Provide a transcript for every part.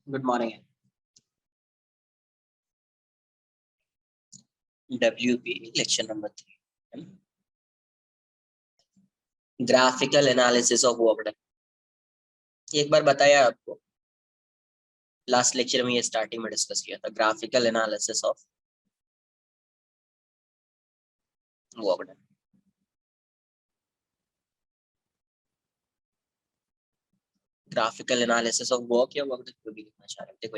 Good morning. WP lecture number 3, graphical analysis of work done. एक बार बताया आपको, last lecture में ये स्टार्टिंग में डिस्कस किया था, graphical analysis of work done. Graphical analysis of work या वर्क डन को भी लिखना चाह रहे हैं। देखो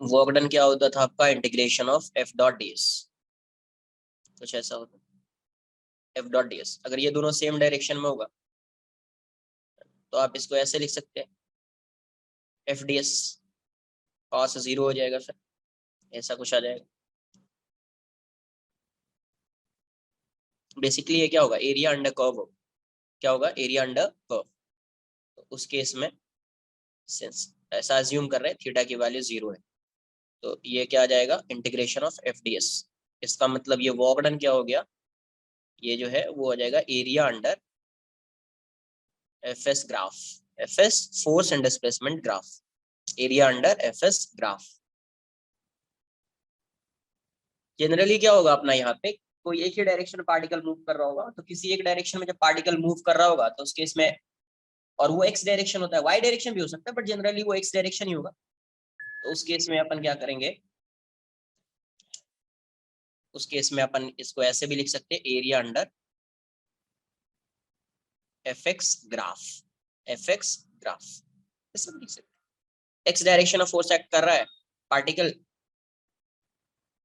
वर्क डन क्या होता था आपका, integration of F dot D S, कुछ ऐसा होता एफ डॉट डी एस। अगर ये दोनों सेम डायरेक्शन में होगा तो आप इसको ऐसे लिख सकते हैं, एफ डी एस कॉस 0 हो जाएगा, फिर ऐसा कुछ आ जाएगा। बेसिकली ये क्या होगा, एरिया अंडर कर्व होगा। क्या होगा, एरिया अंडर कर्व। तो उस केस में सिंस ऐसा अज्यूम कर रहे हैं थीटा की वैल्यू 0 है, तो ये क्या आ जाएगा, integration of F D S. इसका मतलब ये वर्क डन क्या हो गया, ये जो है वो हो जाएगा area under F S graph, F S force and displacement graph, area under F S graph. Generally क्या होगा अपना, यहाँ पे कोई एक ही डायरेक्शन में पार्टिकल मूव कर रहा होगा, तो किसी एक डायरेक्शन में जब पार्टिकल मूव कर रहा होगा तो उस केस में, और वो एक्स डायरेक्शन होता है, वाई डायरेक्शन भी हो सकता है, बट जनरली वो एक्स डायरेक्शन ही होगा। तो उस केस में अपन क्या करेंगे, उस केस में अपन इसको ऐसे भी लिख सकते हैं, area under F x graph, F x graph ऐसे भी लिख सकते हैं। एक्स डायरेक्शन में फोर्स एक्ट कर रहा है, पार्टिकल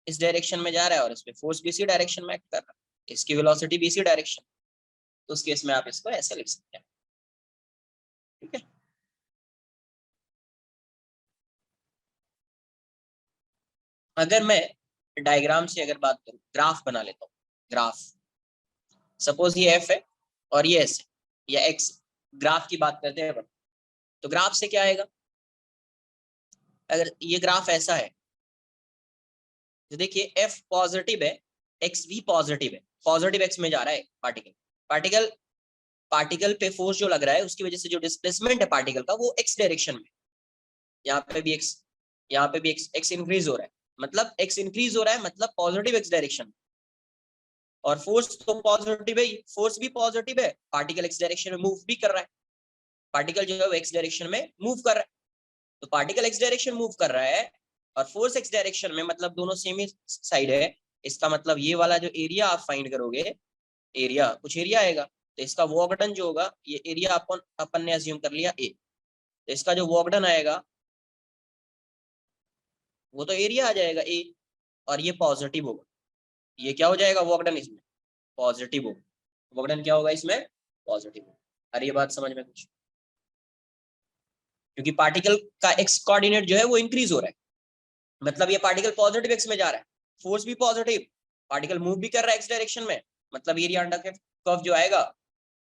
इस डायरेक्शन में जा रहा है और इसमें फोर्स भी इसी डायरेक्शन में एक्ट कर रहा है, इसकी वेलोसिटी भी इसी डायरेक्शन। तो उस केस में आप इसको ऐसे लिख सकते हैं, ठीक है। अगर मैं डायग्राम से अगर बात करूं, ग्राफ बना लेता हूं, ग्राफ सपोज ये एफ है और ये एस है या एक्स, ग्राफ की बात करते हैं। तो ग्राफ से क्या आएगा, अगर ये ग्राफ ऐसा है तो देखिए एफ पॉजिटिव है, एक्स भी पॉजिटिव है, पॉजिटिव एक्स में जा रहा है पार्टिकल, पार्टिकल पार्टिकल पे फोर्स जो लग रहा है उसकी वजह से जो डिस्प्लेसमेंट है पार्टिकल का वो एक्स डायरेक्शन में, यहाँ पे भी एक्स, यहाँ पे भी एक्स इंक्रीज हो रहा है, मतलब एक्स इंक्रीज हो रहा है मतलब पॉजिटिव एक्स डायरेक्शन। और फोर्स तो पॉजिटिव है, फोर्स भी पॉजिटिव है, पार्टिकल एक्स डायरेक्शन में मूव भी कर रहा है, पार्टिकल जो है वो एक्स डायरेक्शन में मूव कर रहा है। तो पार्टिकल एक्स डायरेक्शन मूव कर रहा है और फोर्स एक्स डायरेक्शन में, मतलब दोनों सेम ही साइड है। इसका मतलब ये वाला जो एरिया आप फाइंड करोगे, एरिया कुछ एरिया आएगा, तो इसका वर्क डन जो होगा, ये एरिया अपन ने अज्यूम कर लिया ए, तो इसका जो वर्क डन आएगा वो तो एरिया आ जाएगा ए, और ये पॉजिटिव होगा, ये क्या हो जाएगा, वर्क डन इसमें पॉजिटिव होगा, वर्क डन क्या होगा इसमें, पॉजिटिव होगा। अरे ये बात समझ में कुछ, क्योंकि पार्टिकल का एक्स कोऑर्डिनेट जो है वो इंक्रीज हो रहा है, मतलब ये पार्टिकल पॉजिटिव एक्स में जा रहा है, फोर्स भी पॉजिटिव, पार्टिकल मूव भी कर रहा है एक्स डायरेक्शन में, मतलब एरिया अंडर कर्व जो आएगा,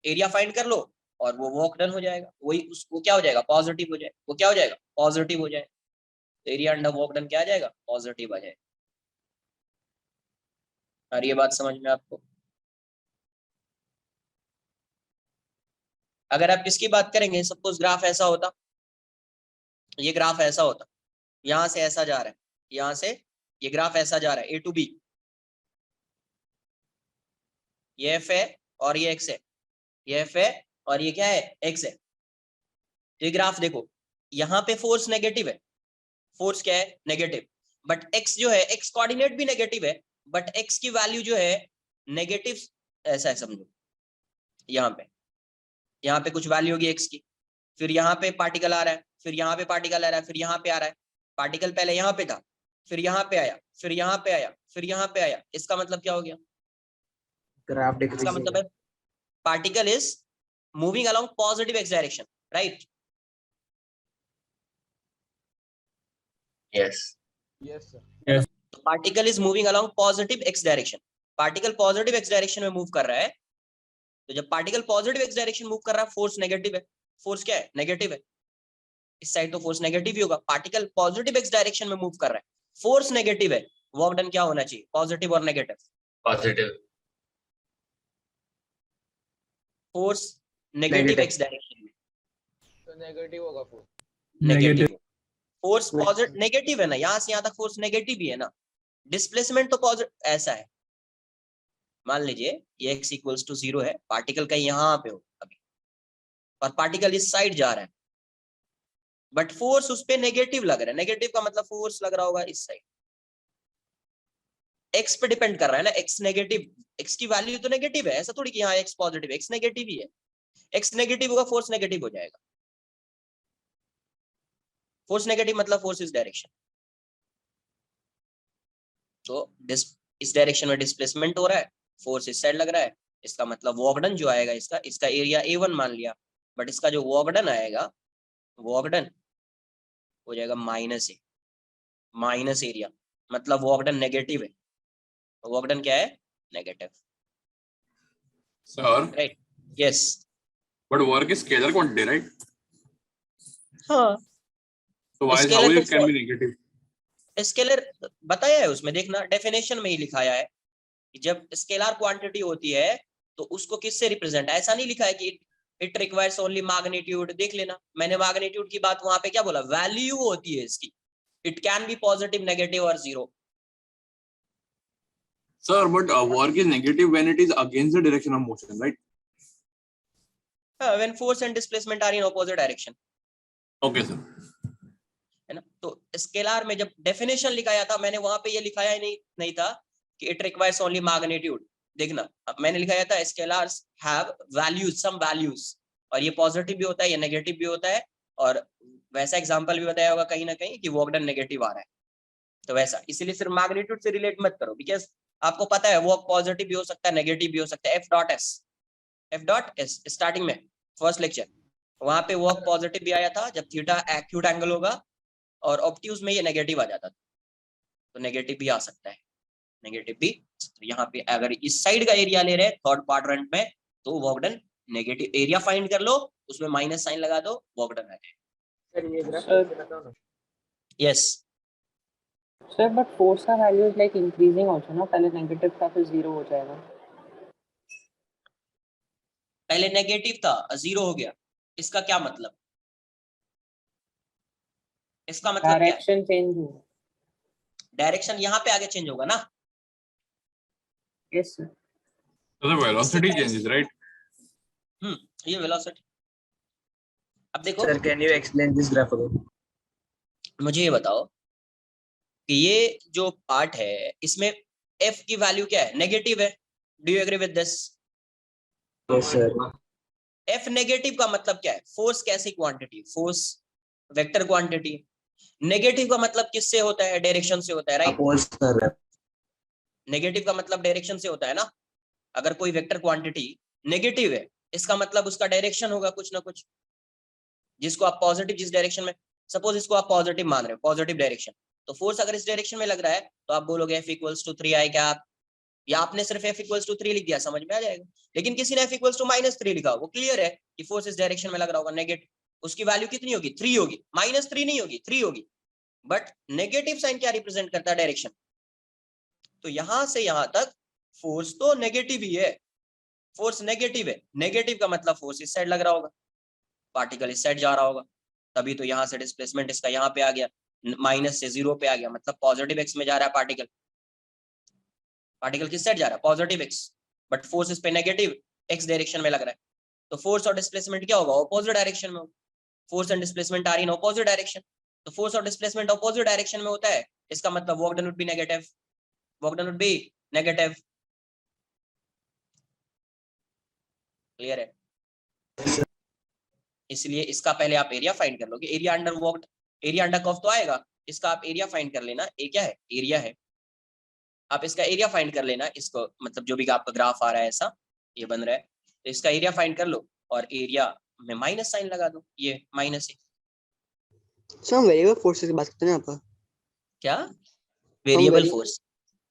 एरिया फाइंड कर लो और वो वर्क डन हो जाएगा, वही उसको क्या हो जाएगा, पॉजिटिव हो जाएगा, वो क्या हो जाएगा, पॉजिटिव हो जाएगा। तो एरिया अंडर वर्क डन क्या आ जाएगा, पॉजिटिव आ जाएगा। और ये बात समझ में आपको, अगर आप किसकी बात करेंगे, सपोज ग्राफ ऐसा होता, ये ग्राफ ऐसा होता, यहां से ऐसा जा रहा है, यहां से ये ग्राफ ऐसा जा रहा है ए टू बी, ये एफ है और ये एक्स है, ये एफ है और ये क्या है, एक्स है। तो ये ग्राफ देखो, यहाँ पे फोर्स नेगेटिव है, फोर्स क्या है, नेगेटिव, बट एक्स जो है, एक्स कोऑर्डिनेट भी नेगेटिव है, बट एक्स की वैल्यू जो है नेगेटिव, ऐसा है समझो, यहाँ पे कुछ वैल्यू होगी एक्स की, फिर यहाँ पे पार्टिकल आ रहा है, फिर यहाँ पे पार्टिकल आ रहा है, फिर यहाँ पे आ रहा है, पार्टिकल पहले यहाँ पे था, फिर यहाँ पे आया, फिर यहाँ पे आया, फिर यहाँ पे आया। इसका मतलब क्या हो गया, ग्राफ इसका मतलब है particle is moving along positive x direction, right? Yes yes sir. Yes तो particle is moving along positive x direction, particle positive x direction में मूव कर रहा है। तो जब particle positive x direction move कर रहा है, फोर्स नेगेटिव है, फोर्स क्या है, नेगेटिव है, इस साइड तो फोर्स नेगेटिव ही होगा, पार्टिकल पॉजिटिव एक्स डायरेक्शन में मूव कर रहा है, फोर्स नेगेटिव है, वर्क डन क्या होना चाहिए, पॉजिटिव और negative, positive force negative x direction में, नेगेटिव होगा force. Negative. Force positive negative है ना, यहाँ से यहाँ तक फोर्स नेगेटिव ही है ना, डिस्प्लेसमेंट तो पॉजिटिव ऐसा है। मान लीजिए ये x इक्वल्स टू 0 है, पार्टिकल कहीं यहाँ पे हो अभी और पार्टिकल इस साइड जा रहा है, बट फोर्स उस पे नेगेटिव लग रहा है। नेगेटिव का मतलब फोर्स लग रहा होगा इस साइड, x पे डिपेंड कर रहा है ना, x नेगेटिव, x की वैल्यू तो नेगेटिव है, ऐसा थोड़ी कि हाँ x पॉजिटिव, x नेगेटिव ही है। x नेगेटिव होगा, फोर्स नेगेटिव हो जाएगा। फोर्स नेगेटिव मतलब फोर्स इस डायरेक्शन, तो इस डायरेक्शन में डिस्प्लेसमेंट हो रहा है, फोर्स इस साइड लग रहा है, इसका मतलब वर्क डन जो आएगा इसका एरिया A1 मान लिया, बट इसका जो वर्क डन आएगा, वर्क डन हो जाएगा माइनस ए, माइनस एरिया, मतलब वर्क डन नेगेटिव है। वर्क डन क्या है? Negative. Sir, right? Yes. but work is scalar quantity, right? हाँ, So why how scalar it can be negative? Scalar बताया है उसमें, देखना डेफिनेशन में ही लिखाया है कि जब स्केलर क्वांटिटी होती है तो उसको किससे रिप्रेजेंट, ऐसा नहीं लिखा है कि इट रिक्वायर्स ओनली मैग्नीट्यूड। देख लेना, मैंने मैग्नीट्यूड की बात वहां पे क्या बोला, वैल्यू होती है इसकी, it can be positive, negative और zero. Sir, but work is negative when it is against the direction of motion, right? When force and displacement are in opposite direction. Okay, sir. है ना, तो scalar में जब definition लिखाया था मैंने वहां पे ये लिखाया ही नहीं था कि इट रिक्वायर्स ओनली मैग्नीट्यूड। देखना, अब मैंने लिखाया था scalars have values, some values, और ये पॉजिटिव भी होता है, ये नेगेटिव भी होता है, और वैसा एग्जांपल भी बताया होगा कहीं ना कहीं कि वर्क डन नेगेटिव आ रहा है, तो वैसा। इसीलिए सिर्फ मैग्नीट्यूड से रिलेट मत करो, बिकॉज आपको पता है वर्क पॉजिटिव भी हो सकता है, नेगेटिव भी हो सकता है। एफ डॉट एस स्टार्टिंग में फर्स्ट लेक्चर, वहां पे वर्क पॉजिटिव भी आया था जब थीटा एक्यूट एंगल होगा, और ऑब्ट्यूज में ये नेगेटिव आ जाता था, तो नेगेटिव भी आ सकता है, नेगेटिव भी। तो यहाँ पे अगर इस साइड का एरिया ले रहे हैं थर्ड क्वाड्रेंट में, तो work done negative, area find कर लो, उसमें माइनस साइन लगा दो, वर्क डन आ जाए। सर ये ग्राफ बताओ ना। यस सर बट फोर्स का value is like increasing also ना, पहले नेगेटिव था फिर जीरो हो जाएगा। पहले नेगेटिव था, जीरो हो गया, इसका क्या मतलब? इसका मतलब क्या है? डायरेक्शन चेंज हुआ। डायरेक्शन यहाँ पे आगे चेंज होगा ना। Yes sir. So the velocity changes, right? ये वेलोसिटी। अब देखो, sir can you explain this graph again? मुझे ये बताओ कि ये जो पार्ट है इसमें एफ की वैल्यू क्या है? नेगेटिव है। Do you agree with this? Yes sir. F negative का मतलब क्या है? फोर्स कैसी quantity? Force vector quantity. Negative का मतलब किससे होता है? डायरेक्शन से होता है, राइट? अपोज कर रहा है। नेगेटिव का मतलब डायरेक्शन से होता है ना। अगर कोई वेक्टर क्वांटिटी नेगेटिव है, इसका मतलब उसका डायरेक्शन होगा कुछ ना कुछ, जिसको आप पॉजिटिव, जिस डायरेक्शन में, सपोज इसको आप पॉजिटिव मान रहे हो, पॉजिटिव डायरेक्शन, तो फोर्स अगर इस डायरेक्शन में लग रहा है तो आप बोलोगे F equals to 3 I cap, या आपने सिर्फ एफ इक्वल्स टू 3 लिख दिया, समझ में आ जाएगा। लेकिन किसी ने एफ इक्वल्स टू -3 लिखा, वो क्लियर है कि फोर्स इस डायरेक्शन में लग रहा होगा, नेगेटिव, उसकी वैल्यू कितनी होगी? 3 होगी, -3 नहीं होगी, 3 होगी। बट नेगेटिव साइन क्या रिप्रेजेंट करता है? डायरेक्शन। तो यहां से यहां तक फोर्स तो नेगेटिव ही है, फोर्स नेगेटिव है। नेगेटिव का मतलब फोर्स इस साइड लग रहा होगा, पार्टिकल इस साइड जा रहा होगा, तभी तो यहाँ से डिस्प्लेसमेंट इसका यहाँ पे आ गया, माइनस से 0 पे आ गया, मतलब पॉजिटिव एक्स में जा रहा है पार्टिकल। पार्टिकल किस साइड जा रहा है? पॉजिटिव एक्स, बट फोर्स इस पे नेगेटिव एक्स डायरेक्शन में लग रहा है, तो फोर्स और डिस्प्लेसमेंट क्या होगा? ऑपोजिट डायरेक्शन में होगा। Force and displacement are in opposite direction, तो फोर्स और डिस्प्लेसमेंट ऑपोजिट डायरेक्शन में होता है, इसका मतलब work done would be negative, work done would be negative. Clear है? इसलिए इसका पहले आप एरिया फाइंड कर लोगे, area under work, area under curve तो आएगा, इसका आप एरिया फाइंड कर लेना। ए क्या है? एरिया है। आप इसका एरिया फाइंड कर लेना, इसको मतलब जो भी आपका ग्राफ आ रहा है ऐसा ये बन रहा है, तो इसका एरिया फाइंड कर लो और एरिया में माइनस साइन लगा दो, ये माइनस है। सर हम वेरिएबल फोर्सेस की बात करते हैं यहाँ पर। क्या वेरिएबल फोर्स?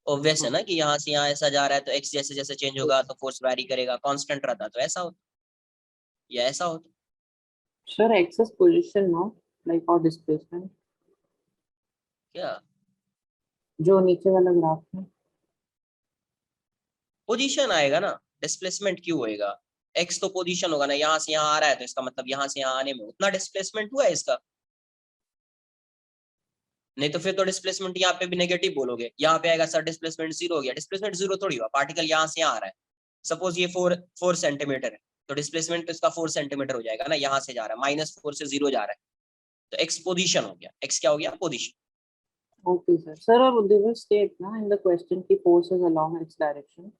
ऑब्वियस है ना कि यहाँ से यहाँ ऐसा जा रहा है, तो एक्स जैसे जैसे चेंज होगा तो फोर्स वैरी करेगा, कांस्टेंट रहता तो ऐसा होता या ऐसा होता। Sir access position no like और डिस्प्लेसमेंट, क्या जो नीचे वाला ग्राफ है। पोजीशन आएगा ना, डिस्प्लेसमेंट क्यों होएगा? एक्स तो पोजीशन होगा ना, यहाँ से यहाँ आ रहा है तो इसका मतलब यहाँ से यहाँ आने में उतना डिस्प्लेसमेंट हुआ है इसका, नहीं तो फिर तो डिस्प्लेसमेंट यहाँ पे भी नेगेटिव बोलोगे, यहाँ पे आएगा सर डिस्प्लेसमेंट जीरो हो गया, डिस्प्लेसमेंट जीरो थोड़ी हुआ, पार्टिकल यहाँ से यहाँ आ रहा है, सपोज ये 4 सेंटीमीटर है तो डिस्प्लेसमेंट तो इसका 4 सेंटीमीटर हो जाएगा ना, यहाँ से जा रहा है -4 से 0 जा रहा है, तो एक्स पोजीशन हो गया, एक्स क्या हो गया, पोजीशन। Okay, sir. Sir, और they will state ना in the question की force is along its direction,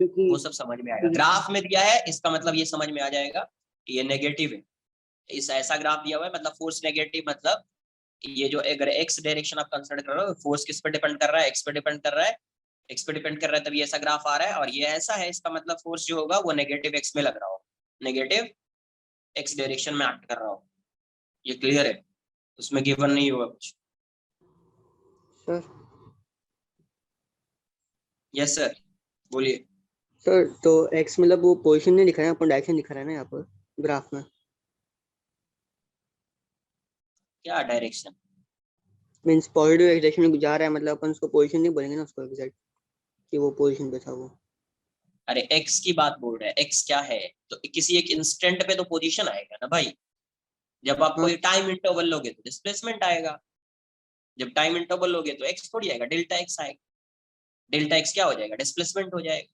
क्योंकि वो सब समझ में आएगा, ग्राफ में दिया है इसका मतलब ये समझ में आ जाएगा कि ये नेगेटिव है, इस ऐसा ग्राफ दिया हुआ है मतलब फोर्स नेगेटिव, मतलब ये जो अगर एक्स डायरेक्शन आप कंसीडर कर रहे हो, फोर्स किस पे डिपेंड कर रहा है, एक्स पे डिपेंड कर रहा है, एक्स पे डिपेंड कर रहा है, तभी ऐसा ग्राफ आ रहा है, और ये ऐसा है, इसका मतलब फोर्स जो होगा वो नेगेटिव एक्स में लग रहा हो, नेगेटिव एक्स डायरेक्शन में एक्ट कर रहा हो, ये क्लियर है, उसमें गिवन नहीं हुआ कुछ। सर यस सर, बोलिए। सर तो एक्स मतलब वो पोजीशन नहीं दिखा रहा है, अपन डायरेक्शन दिखा रहा है ना यहाँ पर ग्राफ में, क्या डायरेक्शन, मींस पॉजिटिव डायरेक्शन में जा रहा है, मतलब अपन उसको पोजीशन नहीं बोलेंगे ना उसको एग्जैक्ट कि वो पोजीशन पे था वो। अरे एक्स की बात बोल रहे हैं, एक्स क्या है, तो किसी एक इंस्टेंट पे तो पोजीशन आएगा ना भाई, जब आप कोई टाइम इंटरवल लोगे तो डिस्प्लेसमेंट आएगा, जब टाइम इंटरवल लोगे तो एक्स थोड़ी आएगा, डेल्टा एक्स आएगा, डेल्टा एक्स क्या हो जाएगा, डिस्प्लेसमेंट हो जाएगा।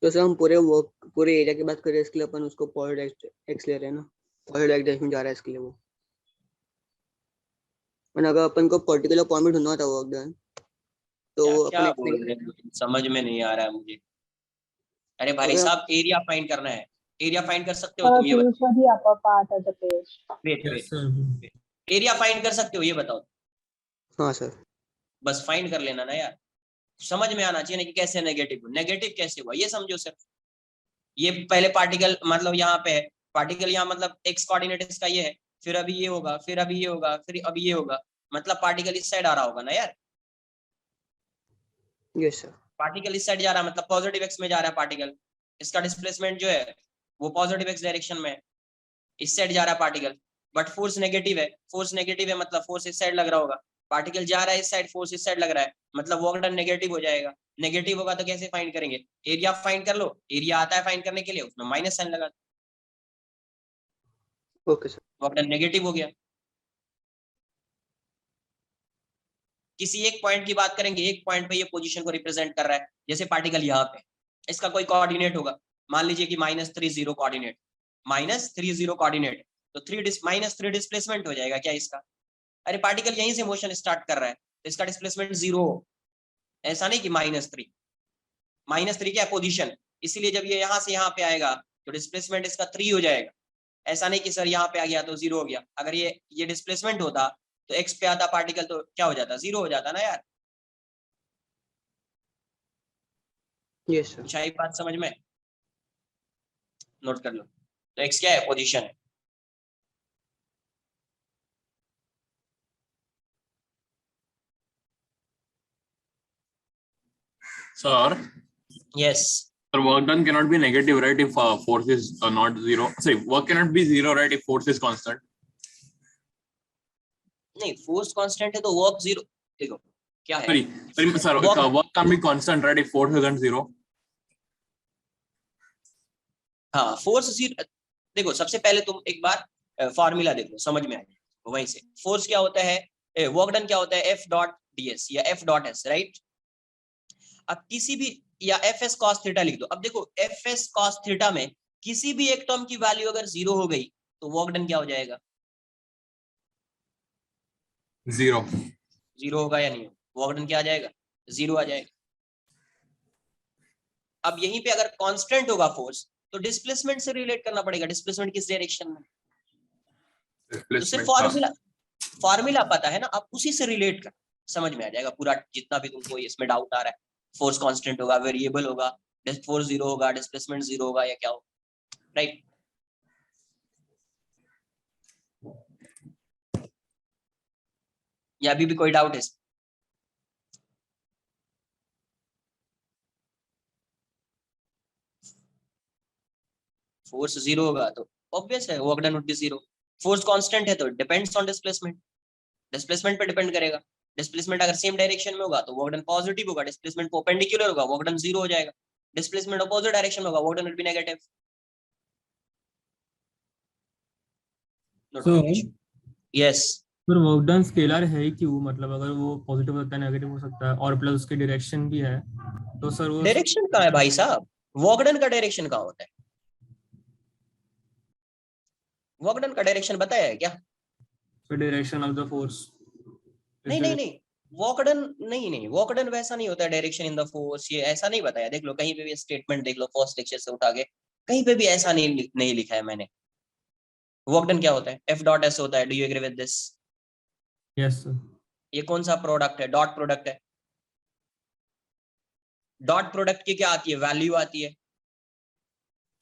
तो सर हम पूरे एरिया की बात करें इसके लिए अपन उसको पॉजिटिव एक्स ले रहे हैं ना, पॉजिटिव डायरेक्शन में जा रहा है इसके लिए वो, और अगर अपन को पर्टिकुलर पॉइंट में ढूंढना था वर्क डन तो क्या अपन बोल रहे हैं, समझ में नहीं आ रहा है मुझे। अरे भाई अगर साहब एरिया फाइंड करना है, एरिया फाइंड कर सकते हो तुम, ये बताओ, वेट वेट, एरिया फाइंड कर सकते हो, ये बताओ, हाँ सर बस फाइंड कर लेना ना यार, समझ में आना चाहिए ना कि कैसे नेगेटिव, नेगेटिव कैसे हुआ ये समझो सर। ये पहले पार्टिकल मतलब यहाँ पे है, पार्टिकल यहाँ मतलब एक्स कोऑर्डिनेट इसका ये है, फिर अभी ये होगा, फिर अभी ये होगा, फिर अभी ये होगा, मतलब पार्टिकल इस साइड आ रहा होगा ना यार, यस सर, पार्टिकल इस साइड जा रहा है मतलब पॉजिटिव एक्स में जा रहा है पार्टिकल, इसका डिस्प्लेसमेंट जो है वो पॉजिटिव एक्स डायरेक्शन में है, इस साइड जा रहा है पार्टिकल, बट फोर्स नेगेटिव है, फोर्स नेगेटिव है मतलब फोर्स इस साइड लग रहा होगा, पार्टिकल जा रहा है इस साइड, फोर्स इस साइड लग रहा है, मतलब वर्क डन नेगेटिव हो जाएगा, नेगेटिव होगा तो कैसे फाइंड करेंगे, एरिया फाइंड कर लो, एरिया आता है फाइंड करने के लिए, उसमें माइनस साइन लगा, okay sir, work done negative हो गया। किसी एक पॉइंट की बात करेंगे, एक पॉइंट पे ये पोजीशन को रिप्रेजेंट कर रहा है, जैसे पार्टिकल यहाँ पे, इसका कोई कोऑर्डिनेट होगा, मान लीजिए कि -30 कोऑर्डिनेट, -30 कोऑर्डिनेट, तो -3 डिस्प्लेसमेंट हो जाएगा क्या इसका, अरे पार्टिकल यहीं से मोशन स्टार्ट कर रहा है तो इसका डिस्प्लेसमेंट 0, ऐसा नहीं कि -3 क्या पोजीशन, इसीलिए जब ये यहाँ से यहाँ पे आएगा तो डिस्प्लेसमेंट इसका 3 हो जाएगा, ऐसा नहीं कि सर यहाँ पे आ गया तो 0 हो गया, अगर ये डिस्प्लेसमेंट होता तो एक्स पे आता पार्टिकल तो क्या हो जाता, 0 हो जाता ना यार, यस सर, शायद बात समझ में, नोट कर लो, तो एक्स क्या है, पोजीशन है। Sir, yes sir, work done cannot be negative, right? If force is not zero. Sorry, work cannot be zero, right? If force is constant. नहीं, फोर्स कांस्टेंट है तो वर्क 0, देखो क्या है, Sorry, sir, work can be constant, right? If force isn't zero. हाँ force 0, देखो सबसे पहले तुम एक बार फॉर्मूला देखो समझ में आ जाएगा, वहीं से फोर्स क्या होता है, वर्क डन क्या होता है, F डॉट ds या F डॉट s, राइट। अब किसी भी, या Fs cos थीटा लिख दो, अब देखो Fs cos थीटा में किसी भी एक टर्म की वैल्यू अगर 0 हो गई तो वर्क डन क्या हो जाएगा, Zero. 0 होगा या नहीं, वर्क डन क्या आ जाएगा, 0 आ जाएगा। अब यहीं पे अगर कांस्टेंट होगा फोर्स तो डिस्प्लेसमेंट से रिलेट करना पड़ेगा, डिस्प्लेसमेंट किस डायरेक्शन में, तो सिर्फ फॉर्मूला पता है ना, आप उसी से रिलेट कर, समझ में आ जाएगा पूरा, जितना भी तुमको इसमें डाउट आ रहा है, फोर्स कांस्टेंट होगा, वेरिएबल होगा, फोर्स 0 होगा, डिस्प्लेसमेंट 0 होगा या क्या होगा, राइट। या अभी भी कोई डाउट है, फोर्स 0 होगा तो ऑब्वियस है work done would B 0, force constant है तो डिपेंड्स ऑन डिस्प्लेसमेंट, डिस्प्लेसमेंट पे डिपेंड करेगा, डिस्प्लेसमेंट अगर सेम डायरेक्शन में होगा तो वर्क डन पॉजिटिव होगा, डिस्प्लेसमेंट परपेंडिकुलर होगा, वर्क डन 0 हो जाएगा, डिस्प्लेसमेंट अपोजिट डायरेक्शन में होगा, work done will be negative. Yes पर वर्क डन स्केलर है ही क्यों, मतलब अगर वो पॉजिटिव होता है नेगेटिव हो सकता है और प्लस उसकी डायरेक्शन भी है तो सर वो डायरेक्शन कहाँ है भाई साहब, वर्क डन का डायरेक्शन कहाँ होता है? वर्क डन का डायरेक्शन बताया है क्या? Direction of the force. नहीं नहीं नहीं, वॉक डन नहीं, वॉक डन वैसा नहीं होता है, डायरेक्शन इन द फोर्स ये ऐसा नहीं बताया। देख लो कहीं पे भी स्टेटमेंट देख लो, फर्स्ट लेक्चर से उठा के कहीं पे भी ऐसा नहीं लिखा है मैंने। वॉक डन क्या होता है? एफ डॉट एस होता है। Do you agree with this? Yes sir. ये कौन सा प्रोडक्ट है? डॉट प्रोडक्ट है। डॉट प्रोडक्ट की क्या आती है? वैल्यू आती है,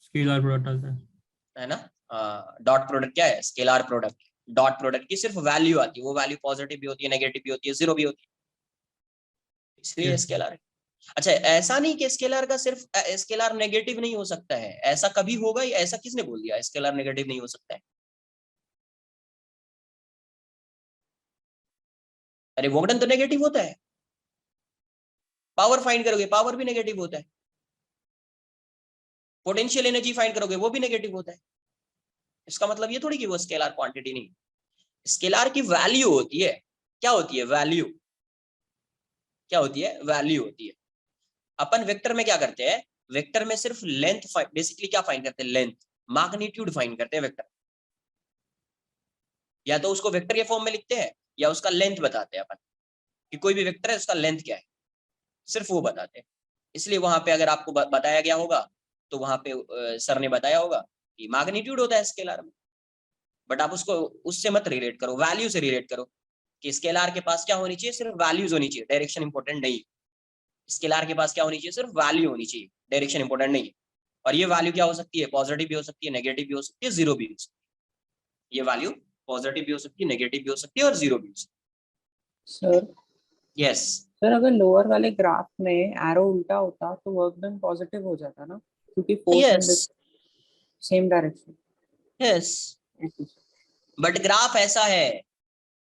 स्केलर प्रोडक्ट आता है ना? डॉट प्रोडक्ट क्या है? Scalar product. डॉट प्रोडक्ट की सिर्फ वैल्यू आती है, वो वैल्यू पॉजिटिव भी होती है, नेगेटिव भी होती है, जीरो भी होती है, इसलिए Yes. स्केलर है। अच्छा, ऐसा नहीं कि स्केलर का सिर्फ स्केलर नेगेटिव नहीं हो सकता है, ऐसा कभी होगा? ऐसा किसने बोल दिया स्केलर नेगेटिव नहीं हो सकता है? अरे वर्क डन तो नेगेटिव होता है। पावर फाइंड करोगे, पावर भी नेगेटिव होता है। पोटेंशियल एनर्जी फाइंड करोगे, वो भी नेगेटिव होता है। इसका मतलब ये थोड़ी कि वो स्केलर क्वांटिटी नहीं। स्केलर की वैल्यू होती है। क्या होती है? वैल्यू। क्या होती है? वैल्यू होती है। अपन वेक्टर में क्या करते हैं? वेक्टर में सिर्फ लेंथ बेसिकली क्या फाइंड करते हैं? लेंथ, मैग्नीट्यूड फाइंड करते हैं वेक्टर। या तो उसको वेक्टर के फॉर्म में लिखते हैं या उसका लेंथ बताते हैं अपन कि कोई भी वेक्टर है उसका लेंथ क्या है, सिर्फ वो बताते हैं। इसलिए वहां पे अगर आपको बताया गया होगा तो वहां पे सर ने बताया होगा कि मैग्नीट्यूड होता है स्केलर में, बट आप उसको उससे मत रिलेट करो, वैल्यू से रिलेट करो कि स्केलर के पास क्या होनी चाहिए? सिर्फ वैल्यूज होनी चाहिए, डायरेक्शन इंपॉर्टेंट नहीं। स्केलर के पास क्या होनी चाहिए? सिर्फ वैल्यू होनी चाहिए, डायरेक्शन इंपॉर्टेंट नहीं है। और ये वैल्यू क्या हो सकती है? पॉजिटिव भी हो सकती है, नेगेटिव भी हो सकती है, जीरो भी हो सकती है। ये वैल्यू पॉजिटिव भी हो सकती है, नेगेटिव भी हो सकती है और जीरो भी हो सकती सर है। यस सर अगर लोअर वाले ग्राफ में एरो उल्टा होता तो वर्क डन पॉजिटिव हो जाता ना, क्योंकि force in yes same direction. Yes, but graph ऐसा है,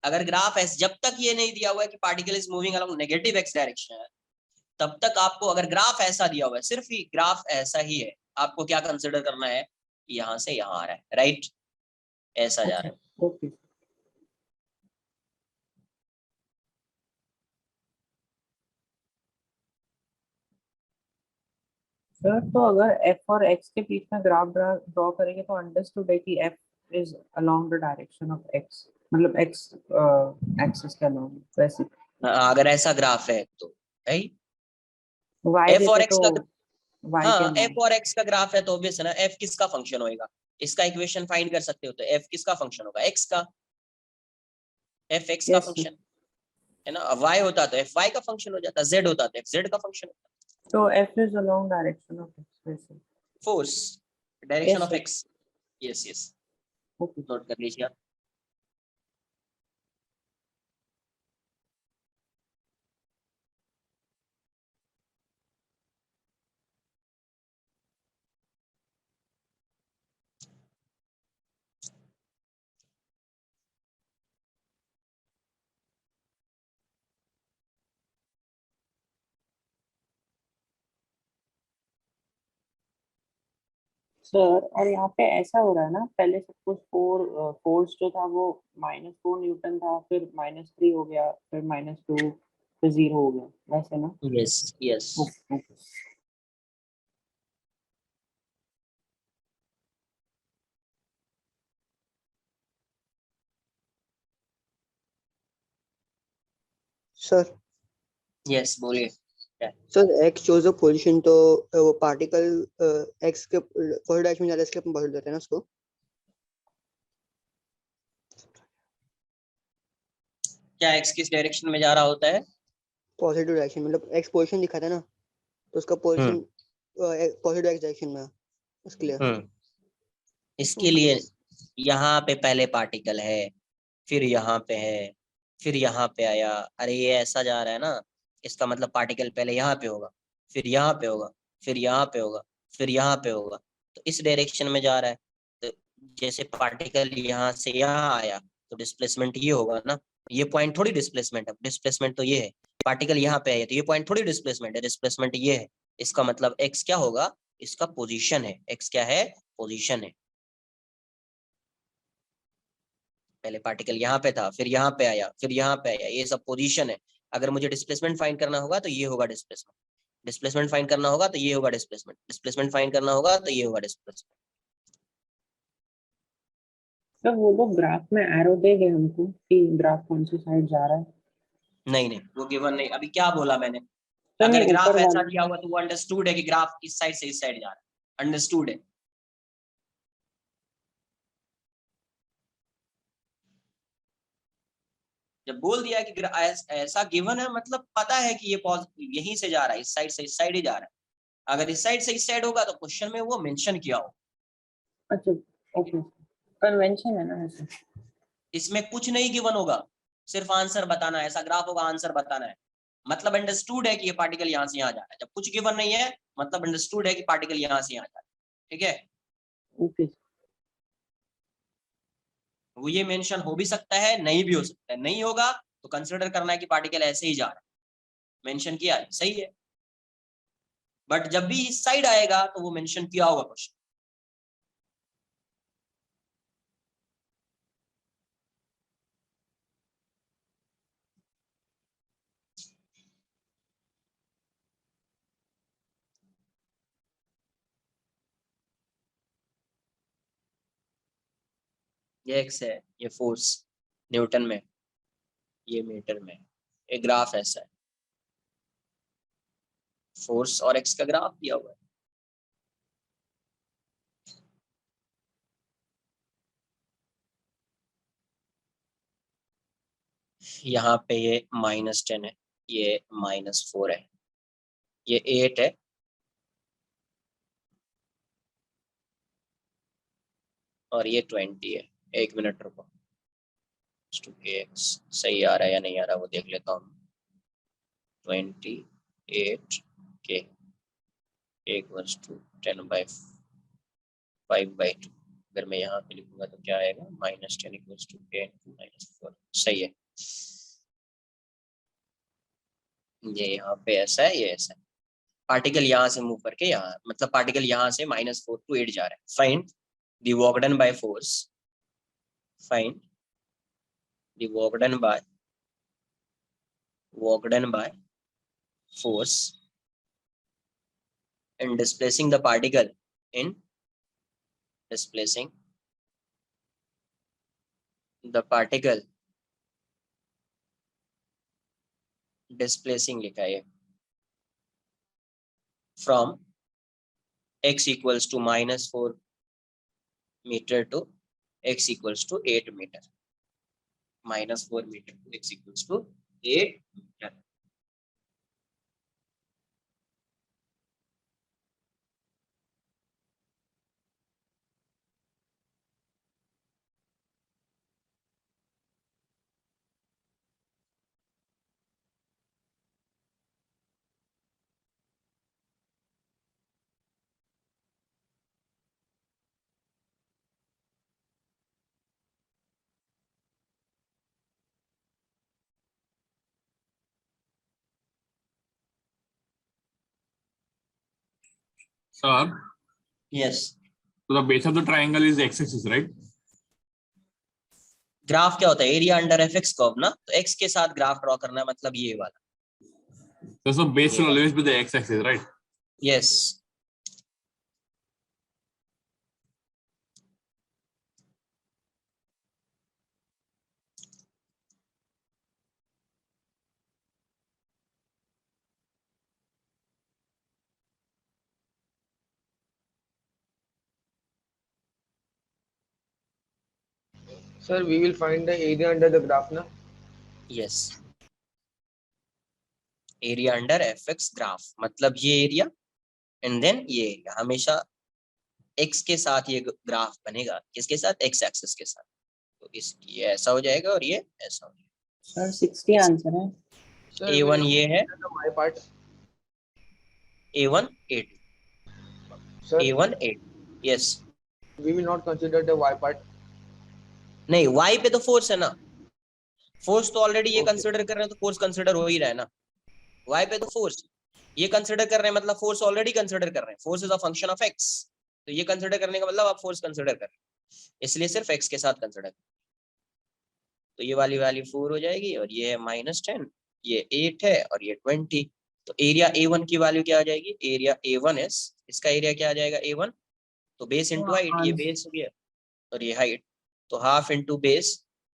अगर ग्राफ ऐसा, जब तक ये नहीं दिया हुआ है कि particle is moving along negative x direction, तब तक आपको, अगर ग्राफ ऐसा दिया हुआ है, सिर्फ ही ग्राफ ऐसा ही है, आपको क्या कंसिडर करना है? यहां से यहां आ रहा है, राइट? ऐसा जा रहा है। ओके सर, तो अगर f और x के बीच में ग्राफ ड्रॉ करेंगे तो अंडरस्टूड है कि f is along the direction of x, मतलब x एक्सिस के अलोंग। वैसे अगर ऐसा ग्राफ है तो भाई y एफ और देखे एक्स तो का, y के हाँ अलोंग। एफ और एक्स का ग्राफ है तो ऑब्वियस है ना, एफ किसका फंक्शन होएगा? इसका इक्वेशन फाइंड कर सकते हो, तो एफ किसका फंक्शन होगा? एक्स का। एफ एक्स का Yes, sir. फंक्शन है ना, वाई होता तो एफ वाई का फंक्शन हो जाता, जेड होता तो एफ जेड का फंक्शन होता। तो f is along direction of x वैसे। Force direction Yes, of sir. X. Yes yes, Okay. Note कर लीजिए आप। सर और यहाँ पे ऐसा हो रहा है ना, पहले सब कुछ फोर्स जो था वो -4 न्यूटन था, फिर -3 हो गया, फिर -2, फिर 0 हो गया, वैसे ना? Yes yes, okay sir yes बोलिए। Sir x shows the position, तो वो पार्टिकल x के पॉजिटिव डायरेक्शन में जा रहा है, इसके अपन पॉजिटिव देते हैं ना उसको। क्या एक्स किस डायरेक्शन में जा रहा होता है? पॉजिटिव डायरेक्शन, मतलब x पोजीशन दिखाता है ना, तो उसका पोजीशन पॉजिटिव x डायरेक्शन में है, उसके लिए। इसके लिए यहाँ पे पहले पार्टिकल है, फिर यहाँ पे है, फिर यहाँ पे आया। अरे ये ऐसा जा रहा है ना, इसका मतलब पार्टिकल पहले यहाँ पे होगा, फिर यहाँ पे होगा, फिर यहाँ पे होगा, फिर यहाँ पे होगा, तो इस डायरेक्शन में जा रहा है। तो जैसे पार्टिकल यहाँ से यहाँ आया तो डिस्प्लेसमेंट ये होगा ना, ये पॉइंट थोड़ी डिस्प्लेसमेंट है, डिस्प्लेसमेंट तो ये है। पार्टिकल यहाँ पे आया तो ये पॉइंट थोड़ी डिस्प्लेसमेंट है, डिस्प्लेसमेंट ये है। इसका मतलब x क्या होगा, इसका पोजीशन है, x क्या है, पोजीशन है। पहले पार्टिकल यहाँ पे था, फिर यहाँ पे आया, फिर यहाँ पे आया, ये सब पोजीशन है। अगर मुझे डिस्प्लेसमेंट फाइंड करना होगा तो ये होगा डिस्प्लेसमेंट, डिस्प्लेसमेंट फाइंड करना होगा तो ये होगा डिस्प्लेसमेंट, डिस्प्लेसमेंट फाइंड करना होगा तो ये होगा डिस्प्लेसमेंट। सर वो लोग ग्राफ में एरो देंगे हमको कि ग्राफ कौन सी साइड जा रहा है? नहीं नहीं, वो गिवन नहीं। अभी क्या बोला मैंने, सर अगर नहीं, ग्राफ ऊपर ऐसा वाले दिया हुआ तो वो अंडरस्टूड है कि ग्राफ इस साइड से इस साइड जा रहा है, अंडरस्टूड है। जब बोल दिया कि ऐसा गिवन है, मतलब पता है कि ये यहीं से जा रहा है, इस साइड से इस साइड ही जा रहा है। अगर इस साइड से इस साइड होगा तो क्वेश्चन में वो मेंशन किया हो। अच्छा ओके, कन्वेंशन है ना ऐसे। इसमें कुछ नहीं गिवन होगा, सिर्फ आंसर बताना है। ऐसा ग्राफ होगा, आंसर बताना है, मतलब अंडरस्टूड है कि ये पार्टिकल यहाँ से यहाँ जा रहा है। जब कुछ गिवन नहीं है मतलब अंडरस्टूड है कि पार्टिकल यहाँ से यहाँ जा रहा है। ठीक है, ओके वो ये मेंशन हो भी सकता है, नहीं भी हो सकता है। नहीं होगा तो कंसिडर करना है कि पार्टिकल ऐसे ही जा रहा है, मेंशन किया है, सही है। बट जब भी इस साइड आएगा तो वो मेंशन किया होगा क्वेश्चन। ये एक्स है, ये फोर्स न्यूटन में, ये मीटर में, ये ग्राफ ऐसा है, फोर्स और एक्स का ग्राफ दिया हुआ है। यहाँ पे ये -10 है, ये -4 है, ये 8 है, और ये 20 है। 1 मिनट रुको, सही आ रहा है या नहीं आ रहा वो देख लेता हूँ। 28 के इक्वल्स टू 10/5/2। अगर मैं यहाँ पे लिखूंगा तो क्या आएगा, -10 इक्वल्स टू 10 -4। सही है, ये यहाँ पे ऐसा है, ये ऐसा है। पार्टिकल यहाँ से मूव करके यहाँ, मतलब पार्टिकल यहाँ से -4 to 8 जा रहा है। Find the work done by force, find the work done bye force in displacing the particle in displacing the particle, displacing लिखा है from x equals to -4 meter to x equals to 8 meter, -4 meter to x equals to 8 meter. Sir, Yes. so the base of the triangle is the x-axis, right? Graph क्या होता है, area under एफ(x) curve ना, तो x के साथ graph draw करना है, मतलब ये वाला। So the base will always be the x-axis, right? Yes. Sir, we will find the area under the graph, na? Yes. Area under एफ(x) ग्राफ, मतलब ये एरिया एंड देन ये एरिया, हमेशा x के साथ ये ग्राफ बनेगा। किसके साथ, x एक्सिस के साथ। तो ये ऐसा हो जाएगा और ये ऐसा हो जाएगा। सर 60 आंसर है। Sir, A1 ये है, the y part. A1 8, Sir, A1 8। Yes, we will not consider the y part. नहीं y पे तो फोर्स है ना, फोर्स तो ऑलरेडी ये Okay. कंसीडर कर रहे हैं, तो फोर्स कंसीडर हो ही रहा है ना। y पे तो फोर्स, ये कंसिडर कर रहे हैं मतलब फोर्स ऑलरेडी कंसिडर कर रहे हैं, force is a function of x, तो ये कंसिडर करने का मतलब आप फोर्स कंसिडर कर रहे हैं, इसलिए सिर्फ एक्स के साथ कंसिडर। तो ये वाली वैल्यू 4 हो जाएगी और ये है -10, ये 8 है और ये 20। तो एरिया A1 की वैल्यू क्या आ जाएगी, एरिया A1 इज, इसका एरिया क्या आ जाएगा A1, तो बेस इंटू हाइट, ये बेस हो गया और ये हाइट, तो हाफ इंटू बेस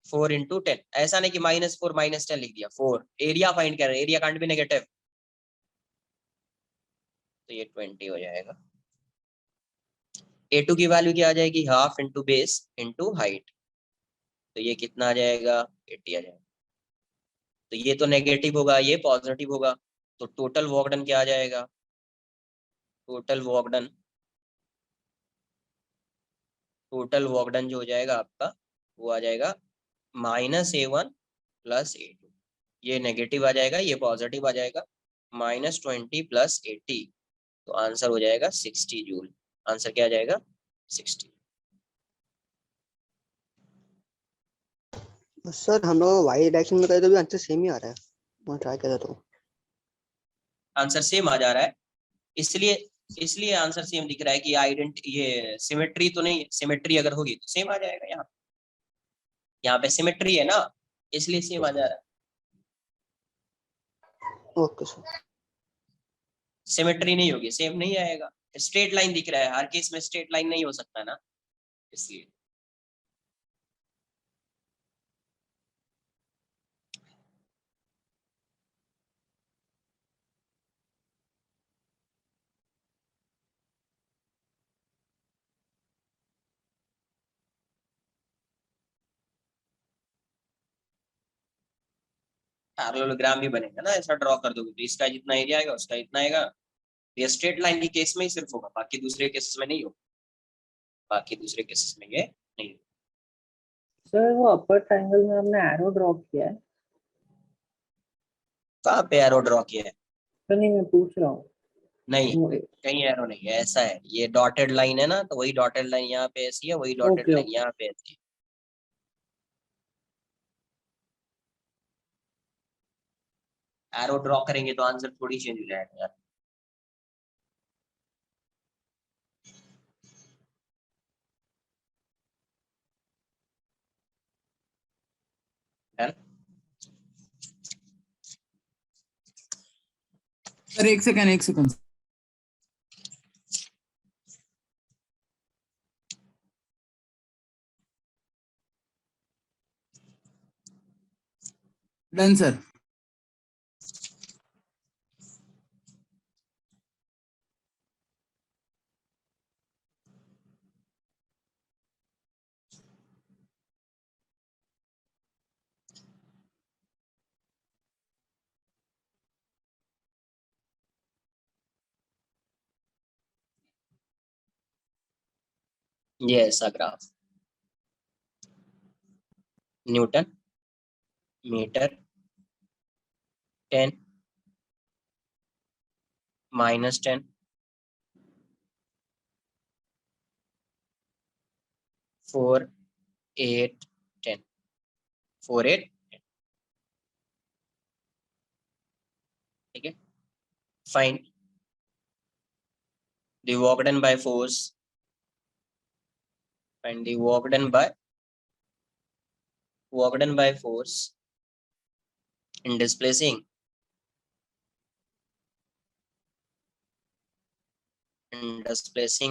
4 इंटू 10। ऐसा नहीं कि -4 -10 लिख दिया, 4 एरिया फाइंड कर रहे हैं, एरिया कांट बी नेगेटिव, तो ये 20 हो जाएगा। A2 की वैल्यू क्या आ जाएगी, half into base into height, तो ये कितना आ जाएगा 80 आ जाएगा। तो ये तो नेगेटिव होगा, ये पॉजिटिव होगा, तो टोटल वर्क डन क्या आ जाएगा, total work done, total work done जो हो जाएगा आपका वो आ जाएगा -A1 + A2, ये नेगेटिव आ जाएगा, ये पॉजिटिव आ जाएगा, -20 + 80, तो आंसर हो जाएगा 60 जूल। आंसर क्या आ जाएगा 60। सर हम लोग वाई डायरेक्शन में करे तो भी आंसर सेम ही आ रहा है, मैं ट्राई करा तो। आंसर सेम आ जा रहा है, इसलिए इसलिए आंसर सेम दिख रहा है कि ये सिमेट्री तो नहीं, सिमेट्री अगर होगी तो सेम आ जाएगा, यहाँ पे सिमेट्री है ना, इसलिए सेम आ जा रहा है। Okay sir. सिमेट्री नहीं होगी सेम नहीं आएगा, स्ट्रेट लाइन दिख रहा है, हर केस में स्ट्रेट लाइन नहीं हो सकता ना, इसलिए। पैरेललोग्राम भी बनेगा ना, ऐसा ड्रॉ कर दोगे तो इसका जितना एरिया आएगा उसका इतना आएगा, ये स्ट्रेट लाइन की केस में ही सिर्फ होगा, बाकी दूसरे केसेस में नहीं होगा, बाकी दूसरे केसेस में ये नहीं होगा। सर वो अपर ट्रायंगल में हमने एरो ड्रॉ किया है। कहाँ पे एरो ड्रॉ किया है, तो नहीं, मैं पूछ रहा हूँ। नहीं कहीं एरो नहीं है, ऐसा है, ये डॉटेड लाइन है ना, तो वही डॉटेड लाइन यहाँ पे ऐसी है, वही डॉटेड ओके लाइन ओके। यहाँ पे ऐसी है। एरो ड्रॉ करेंगे तो आंसर थोड़ी चेंज हो जाएगा यार। है ना? सर एक सेकंड, एक सेकंड। Done sir. ये ऐसा ग्राफ, न्यूटन मीटर 10 -10 4 8 10 4 8, ठीक है। Find the work done by force, find the work done by force in displacing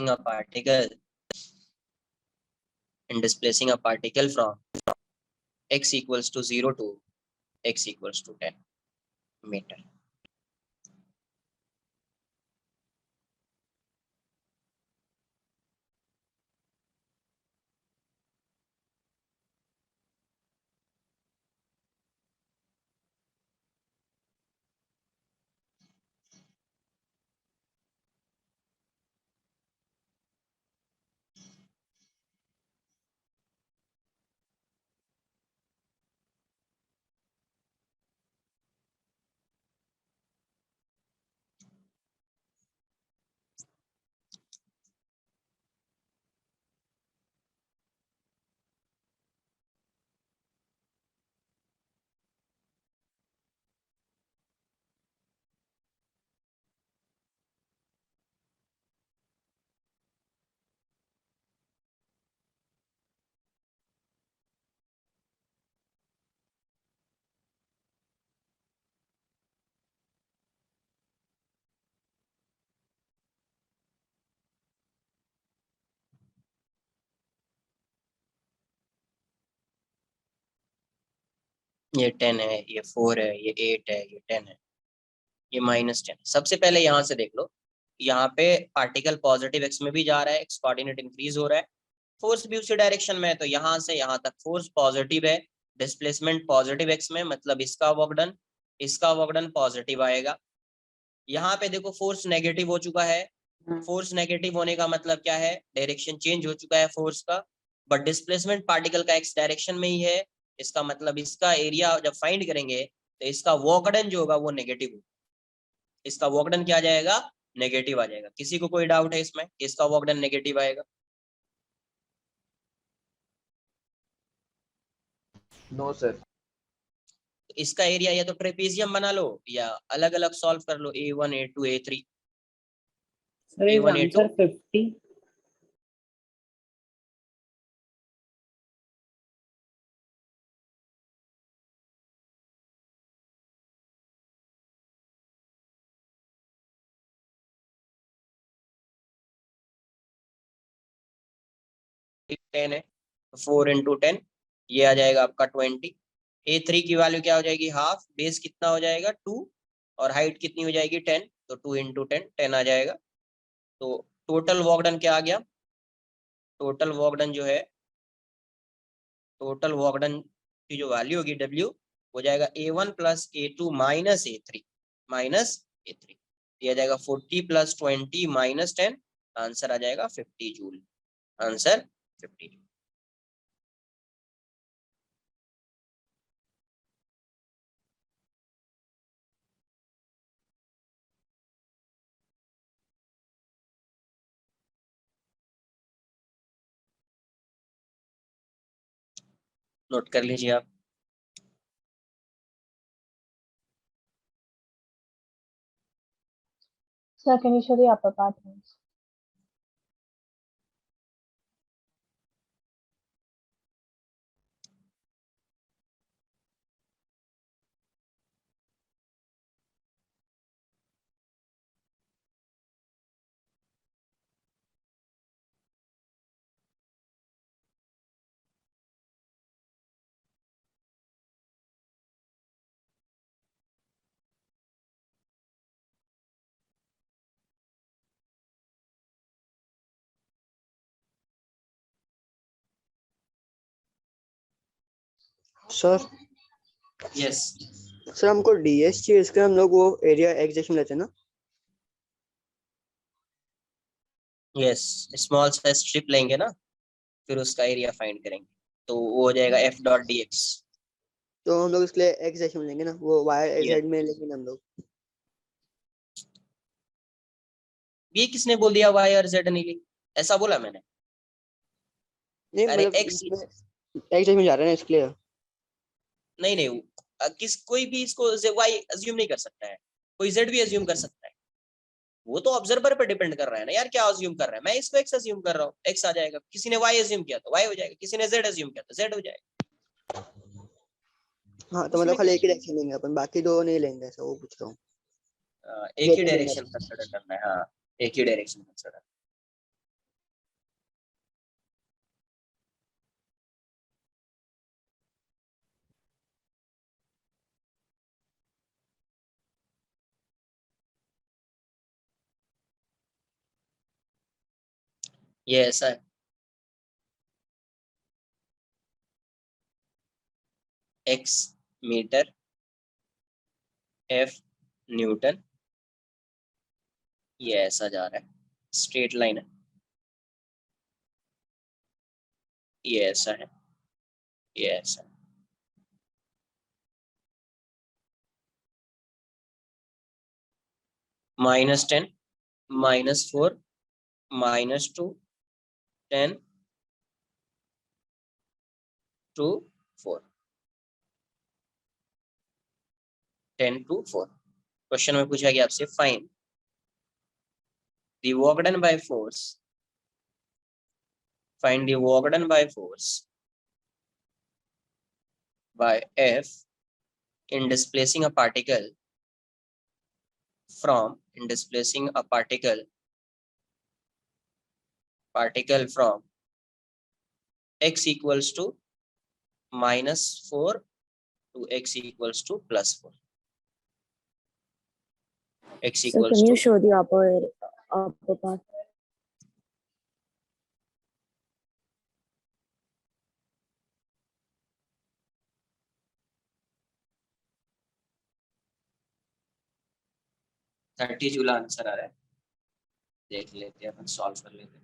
a particle, in displacing a particle from x equals to 0 to x equals to 10 meter. ये 10 है, ये 4 है, ये 8 है, ये 10 है, ये -10। सबसे पहले यहाँ से देख लो, यहाँ पे पार्टिकल पॉजिटिव एक्स में भी जा रहा है, एक्स कोऑर्डिनेट इंक्रीज हो रहा है, फोर्स भी उसी डायरेक्शन में है, तो यहाँ से यहाँ तक फोर्स पॉजिटिव है, डिस्प्लेसमेंट पॉजिटिव एक्स में, मतलब इसका वर्क डन पॉजिटिव आएगा। यहाँ पे देखो फोर्स नेगेटिव हो चुका है, फोर्स नेगेटिव होने का मतलब क्या है, डायरेक्शन चेंज हो चुका है फोर्स का, बट डिस्प्लेसमेंट पार्टिकल का एक्स डायरेक्शन में ही है, इसका मतलब इसका एरिया जब फाइंड करेंगे तो इसका वर्क डन जो होगा वो नेगेटिव होगा, इसका वर्क डन क्या आ जाएगा, नेगेटिव आ जाएगा। किसी को कोई डाउट है इसमें, इसका वर्क डन नेगेटिव आएगा? No, sir. तो इसका एरिया या तो ट्रेपेजियम बना लो या अलग अलग सॉल्व कर लो, A1 A2 A3। Sir is A1 A2 answer 50? Ten है, 4 × 10 ये आ जाएगा आपका 20। A3 की वैल्यू क्या हो जाएगी, हाफ, बेस कितना हो जाएगा 2, और हाइट कितनी हो जाएगी 10, तो 2 × 10 10 आ जाएगा। तो टोटल वर्क डन क्या आ गया, टोटल वर्क डन जो है, टोटल वर्क डन की जो वैल्यू होगी W हो जाएगा A1 + A2 - A3 -A3, ये आ जाएगा 40 + 20 - 10, आंसर आ जाएगा 50 जूल, आंसर 50 जूल। नोट कर लीजिए आप। Sir, can you show the upper part once? Sir yes sir हमको डीएस चाहिए, इसके हम लोग वो एरिया एक्स में लेते हैं ना? यस, स्मॉल साइज स्ट्रिप लेंगे ना, फिर उसका एरिया फाइंड करेंगे, तो वो हो जाएगा F.dx। तो हम लोग इसके लिए एक्स में लेंगे ना, वो वाई Yes. जेड में लेंगे ना हम लोग? ये किसने बोल दिया y और z नहीं ली, ऐसा बोला मैंने? नहीं अरे मतलब x, एक्स में जा रहे हैं ना इसके लिए। नहीं नहीं, किस कोई भी इसको y अज्यूम नहीं कर सकता है, कोई z भी अज्यूम कर सकता है, वो तो ऑब्जर्वर पे डिपेंड कर रहा है ना यार, क्या अज्यूम कर रहा है, मैं इसको x अज्यूम कर रहा हूँ, x आ जाएगा, किसी ने y अज्यूम किया तो y हो जाएगा, किसी ने z अज्यूम किया तो z हो जाएगा। हाँ तो उसमें मतलब खाली एक ही क्या, डायरेक्शन लेंगे अपन, बाकी दो नहीं लेंगे, ऐसा वो पूछ रहा हूँ। एक ही डायरेक्शन कंसिडर करना है, हाँ एक ही डायरेक्शन कंसिडर। ये ऐसा है, x मीटर, F न्यूटन, ये ऐसा जा रहा है, स्ट्रेट लाइन है, ये ऐसा है, ये ऐसा है, -10 -4 -2 10 to 4, 10 to 4। क्वेश्चन में पूछा गया आपसे find the work done by force, find the work done by force by F in displacing a particle from, in displacing a particle from x equals to -4 to x equals to +4. X Sir, equals can you to show the upper part? Thirty joule answer आ रहा है, देख लेते हैं, अपन solve कर लेते हैं।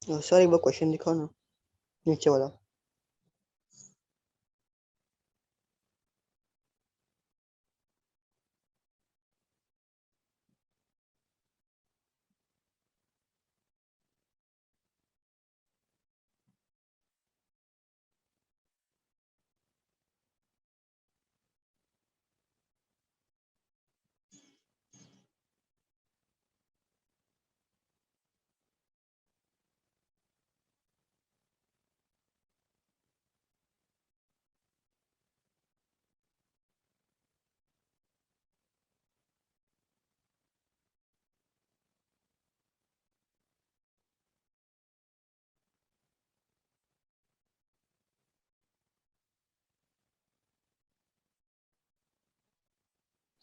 Sir एक बार क्वेश्चन दिखाओ ना, नीचे वाला।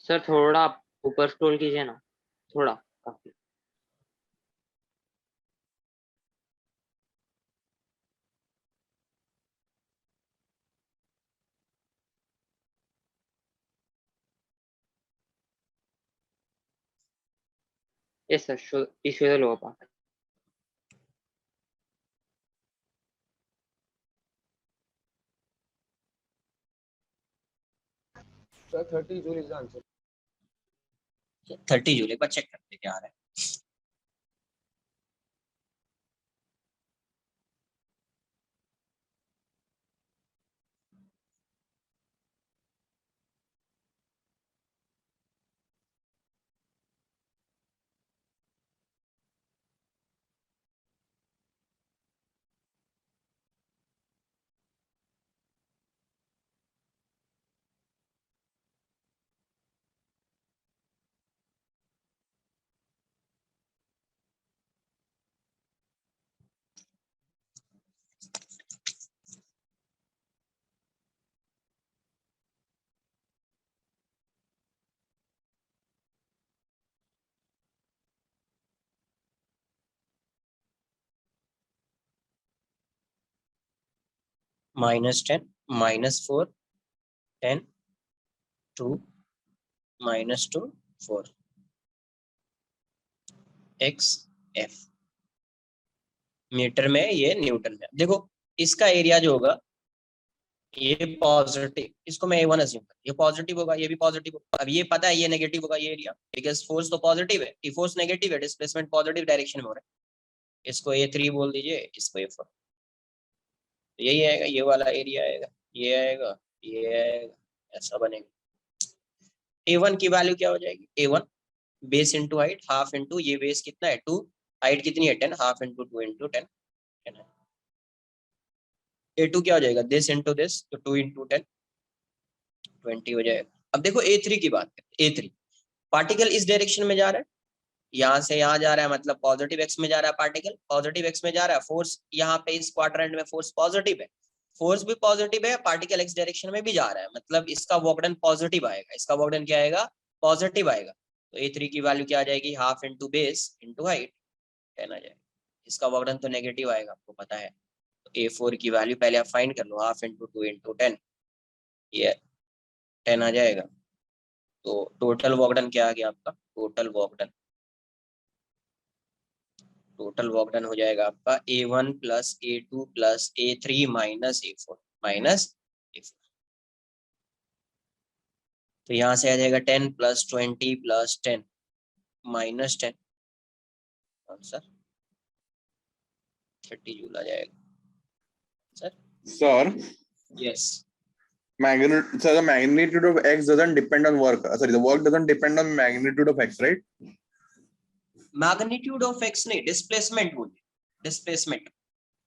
सर थोड़ा ऊपर स्क्रॉल कीजिए ना, थोड़ा, काफी। Yes, sir. Please show the lower part. Sir, 30 Joule is the answer. 30 joule, एक बार चेक करते क्या आ रहा है। -10, -4, 10, 2, -2, 4, x f मीटर में, ये न्यूटन में। देखो इसका एरिया जो होगा ये पॉजिटिव, इसको मैं A1 अज्यूम कर, ये पॉजिटिव होगा, ये भी पॉजिटिव होगा। अब ये पता है ये नेगेटिव होगा ये एरिया, बिकॉज फोर्स तो पॉजिटिव है, ये फोर्स नेगेटिव है, डिस्प्लेसमेंट पॉजिटिव डायरेक्शन में हो रहा है। इसको A3 बोल दीजिए, इसको A4। यही आएगा, ये वाला एरिया आएगा, ये आएगा, ये आएगा, ऐसा बनेगा। A1 की वैल्यू क्या हो जाएगी, A1 base into height, half into ये बेस कितना है 2, हाइट कितनी है 10, हाफ इंटू 2 इंटू 10 है। A2 क्या हो जाएगा, दिस इंटू दिस, तो 2 इंटू 10 20 हो जाएगा। अब देखो A3 की बात करते हैं। A3 पार्टिकल इस डायरेक्शन में जा रहा है, यहाँ से यहाँ जा रहा है, मतलब पॉजिटिव एक्स में जा रहा है, पार्टिकल पॉजिटिव एक्स में जा रहा है। फोर्स यहाँ पे इस क्वाड्रेंट में फोर्स पॉजिटिव है, फोर्स भी पॉजिटिव है, पार्टिकल एक्स डायरेक्शन में भी जा रहा है, मतलब इसका वर्क डन पॉजिटिव आएगा। इसका वर्क डन क्या आएगा, पॉजिटिव आएगा। तो A3 की वैल्यू क्या आ जाएगी, half into base into height 10 आ जाएगा। इसका वर्क डन तो नेगेटिव आएगा, आपको पता है। तो A4 की वैल्यू पहले आप फाइंड कर लो, हाफ इंटू 2 इंटू 10, ये 10 आ जाएगा। तो टोटल वर्क डन क्या आ गया आपका, टोटल वर्क डन हो जाएगा आपका A1 plus A2 plus A3 minus A4 minus A4। तो यहाँ से आ जाएगा 10 plus 20 plus 10 minus 10, answer 30 joule आ जाएगा sir. Sir, yes, the magnitude of x doesn't depend on work. Sorry, the work doesn't depend on magnitude of x, right? Magnitude of x नहीं, displacement बोलिए, displacement.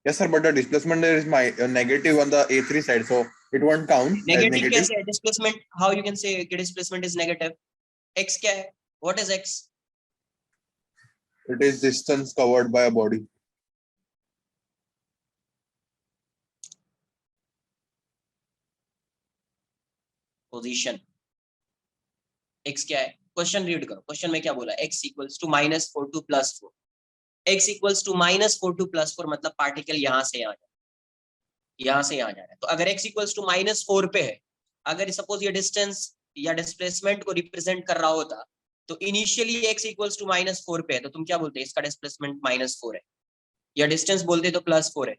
Yes, sir, but the displacement is my negative on the A3 side, so it won't count as negative negative. कैसे है displacement? How you can say displacement is negative? X क्या है? What is x? It is distance covered by a body. Position. X क्या है? Question read करो, question में क्या बोला? x equals to -4 to +4। x equals to -4 to +4 मतलब particle यहां से यहां जा रहा है, यहां से यहां जा रहा है। तो अगर x इक्वल्स टू -4 पे है, अगर सपोज ये डिस्टेंस या डिस्प्लेसमेंट को रिप्रेजेंट कर रहा होता, तो इनिशियली x इक्वल्स टू -4 पे है, तो तुम क्या बोलते? इसका डिस्प्लेसमेंट -4 है, या डिस्टेंस बोलते तो +4 है,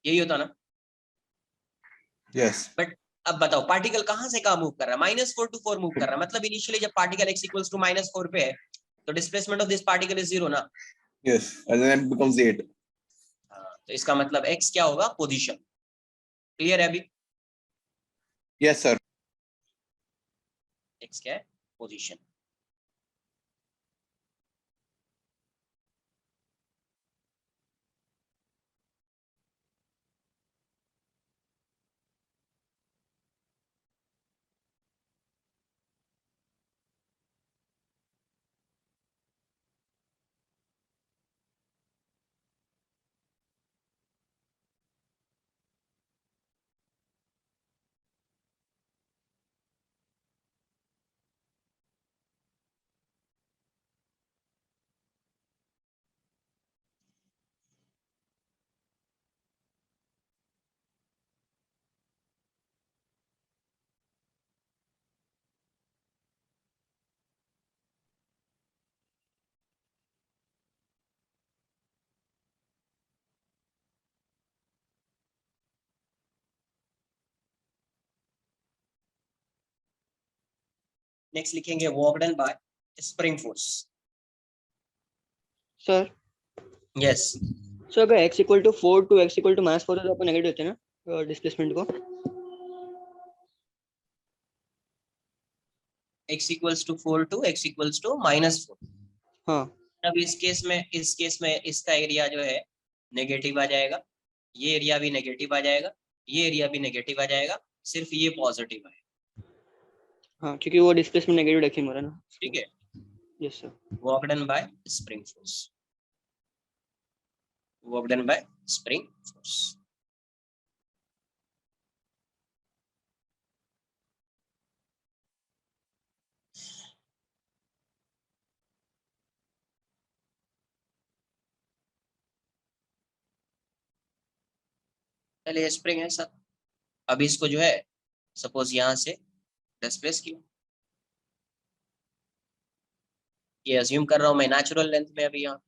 यही होता ना? Yes. बट अब बताओ पार्टिकल कहां से कहां मूव कर रहा है? -4 टू 4 मूव कर रहा है, मतलब इनिशियली जब पार्टिकल x इक्वल्स टू -4 पे है, तो displacement of this particle is 0 ना? Yes. And then it becomes 8. तो इसका मतलब x क्या होगा? पोजीशन। क्लियर है अभी? Yes, sir. x क्या है? पोजीशन। नेक्स्ट लिखेंगे work done by spring force. Sir yes, sir अगर x equal to 4 to x equal to -4 है तो अपन नेगेटिव होते हैं ना डिस्प्लेसमेंट को? x equals to 4 to x equals to -4। हाँ अब इस केस में इसका एरिया जो है नेगेटिव आ जाएगा, ये एरिया भी नेगेटिव आ जाएगा, ये एरिया भी नेगेटिव आ जाएगा, सिर्फ ये पॉजिटिव आएगा। हाँ, क्योंकि वो डिस्प्लेसमेंट नेगेटिव डायरेक्शन में हो रहा है ना। ठीक है, yes sir. Work done by spring force, work done by spring force. चलिए स्प्रिंग है सर, अब इसको जो है सपोज यहां से डिस्प्लेस किया, ये अज्यूम कर रहा हूं मैं नेचुरल लेंथ में अभी यहाँ,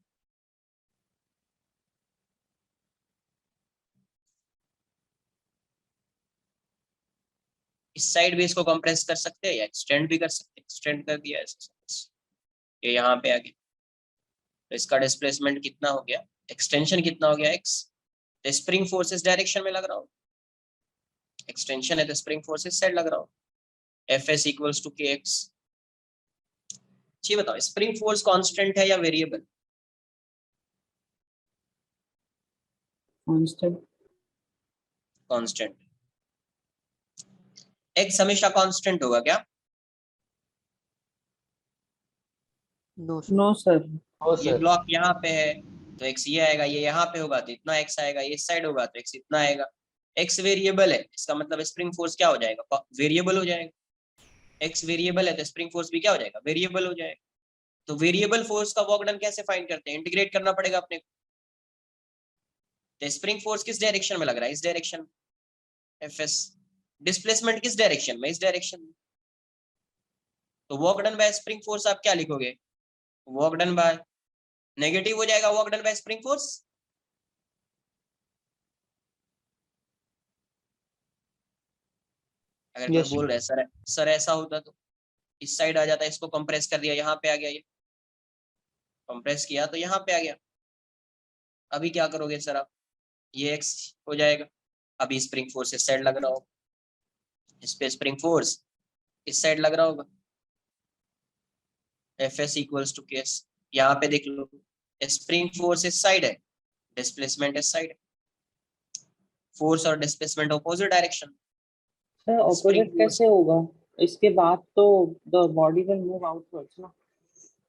इस साइड भी इसको कंप्रेस कर सकते हैं या एक्सटेंड भी कर सकते हैं। एक्सटेंड कर दिया ऐसे सपोज ये यहाँ पे आ गया, तो इसका डिस्प्लेसमेंट कितना हो गया? एक्सटेंशन कितना हो गया? x। तो स्प्रिंग फोर्स इस डायरेक्शन में लग रहा हो, एक्सटेंशन है तो स्प्रिंग फोर्स इस साइड लग रहा हो, Fs इक्वल्स टू kx। जी बताओ स्प्रिंग फोर्स कांस्टेंट है या वेरिएबल? कांस्टेंट। कांस्टेंट। x हमेशा कांस्टेंट होगा क्या? No no sir. Oh, ये sir. ब्लॉक यहाँ पे है तो x ये आएगा, ये यहाँ पे होगा तो इतना x आएगा, ये इस साइड होगा तो x इतना आएगा। x वेरिएबल है, इसका मतलब स्प्रिंग फोर्स क्या हो जाएगा? वेरिएबल हो जाएगा। x वेरिएबल है तो स्प्रिंग फोर्स भी क्या हो जाएगा? वेरिएबल हो जाएगा। तो वेरिएबल फोर्स का वर्क डन कैसे फाइंड करते हैं? इंटीग्रेट करना पड़ेगा अपने को। तो स्प्रिंग फोर्स किस डायरेक्शन में लग रहा है? इस डायरेक्शन में, Fs। डिस्प्लेसमेंट किस डायरेक्शन में? इस डायरेक्शन में। तो work done by spring force आप क्या लिखोगे? वर्क डन बाय, नेगेटिव हो जाएगा work done by spring force. अगर कोई Yes, बोल रहा है सर ऐसा होता तो इस साइड आ जाता, इसको कंप्रेस कर दिया, यहाँ पे आ गया, ये कंप्रेस किया तो यहाँ पे आ गया। अभी क्या करोगे सर आप? ये x हो जाएगा, अभी स्प्रिंग फोर्स इस साइड लग रहा होगा, इस पे स्प्रिंग फोर्स इस साइड लग रहा होगा, Fs इक्वल्स टू Ks। यहाँ पे देख लो, स्प्रिंग फोर्स इस साइड है, डिस्प्लेसमेंट इस साइड है, फोर्स और displacement opposite direction. Sir spring opposite force, कैसे होगा? इसके बाद तो the body will move outwards ना।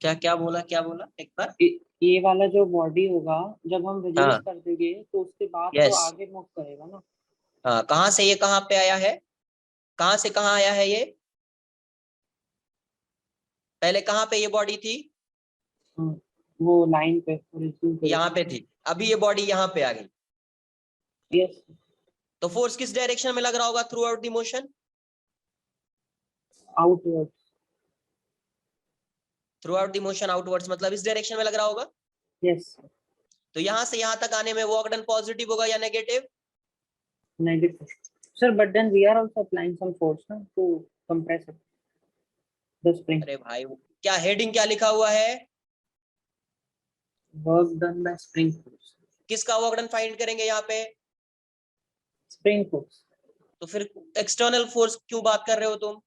क्या क्या बोला एक बार? ये वाला जो बॉडी होगा, जब हम रिलीज हाँ, कर देंगे तो उसके बाद तो यस, आगे मूव करेगा ना। हाँ, कहाँ से ये कहाँ पे आया है, कहाँ से कहाँ आया है ये? पहले कहाँ पे ये बॉडी थी? हाँ, वो लाइन पे रिज्यूम करो। यहाँ पे थी, अभी ये बॉडी यहाँ पे आ गई, यस, तो फोर्स किस डायरेक्शन में लग रहा होगा through out the motion? Outwards. Through out the motion outwards, मतलब इस डायरेक्शन में लग रहा होगा। यस, तो यहाँ से यहाँ तक आने में वर्क डन पॉजिटिव होगा या negative? Negative. Sir but then we are also applying some force ना to compress it, the spring. अरे भाई, क्या हेडिंग क्या लिखा हुआ है? Work done by spring force. किसका वर्क डन फाइंड करेंगे यहाँ पे? Spring force. तो फिर एक्सटर्नल फोर्स क्यों बात कर रहे हो तुम?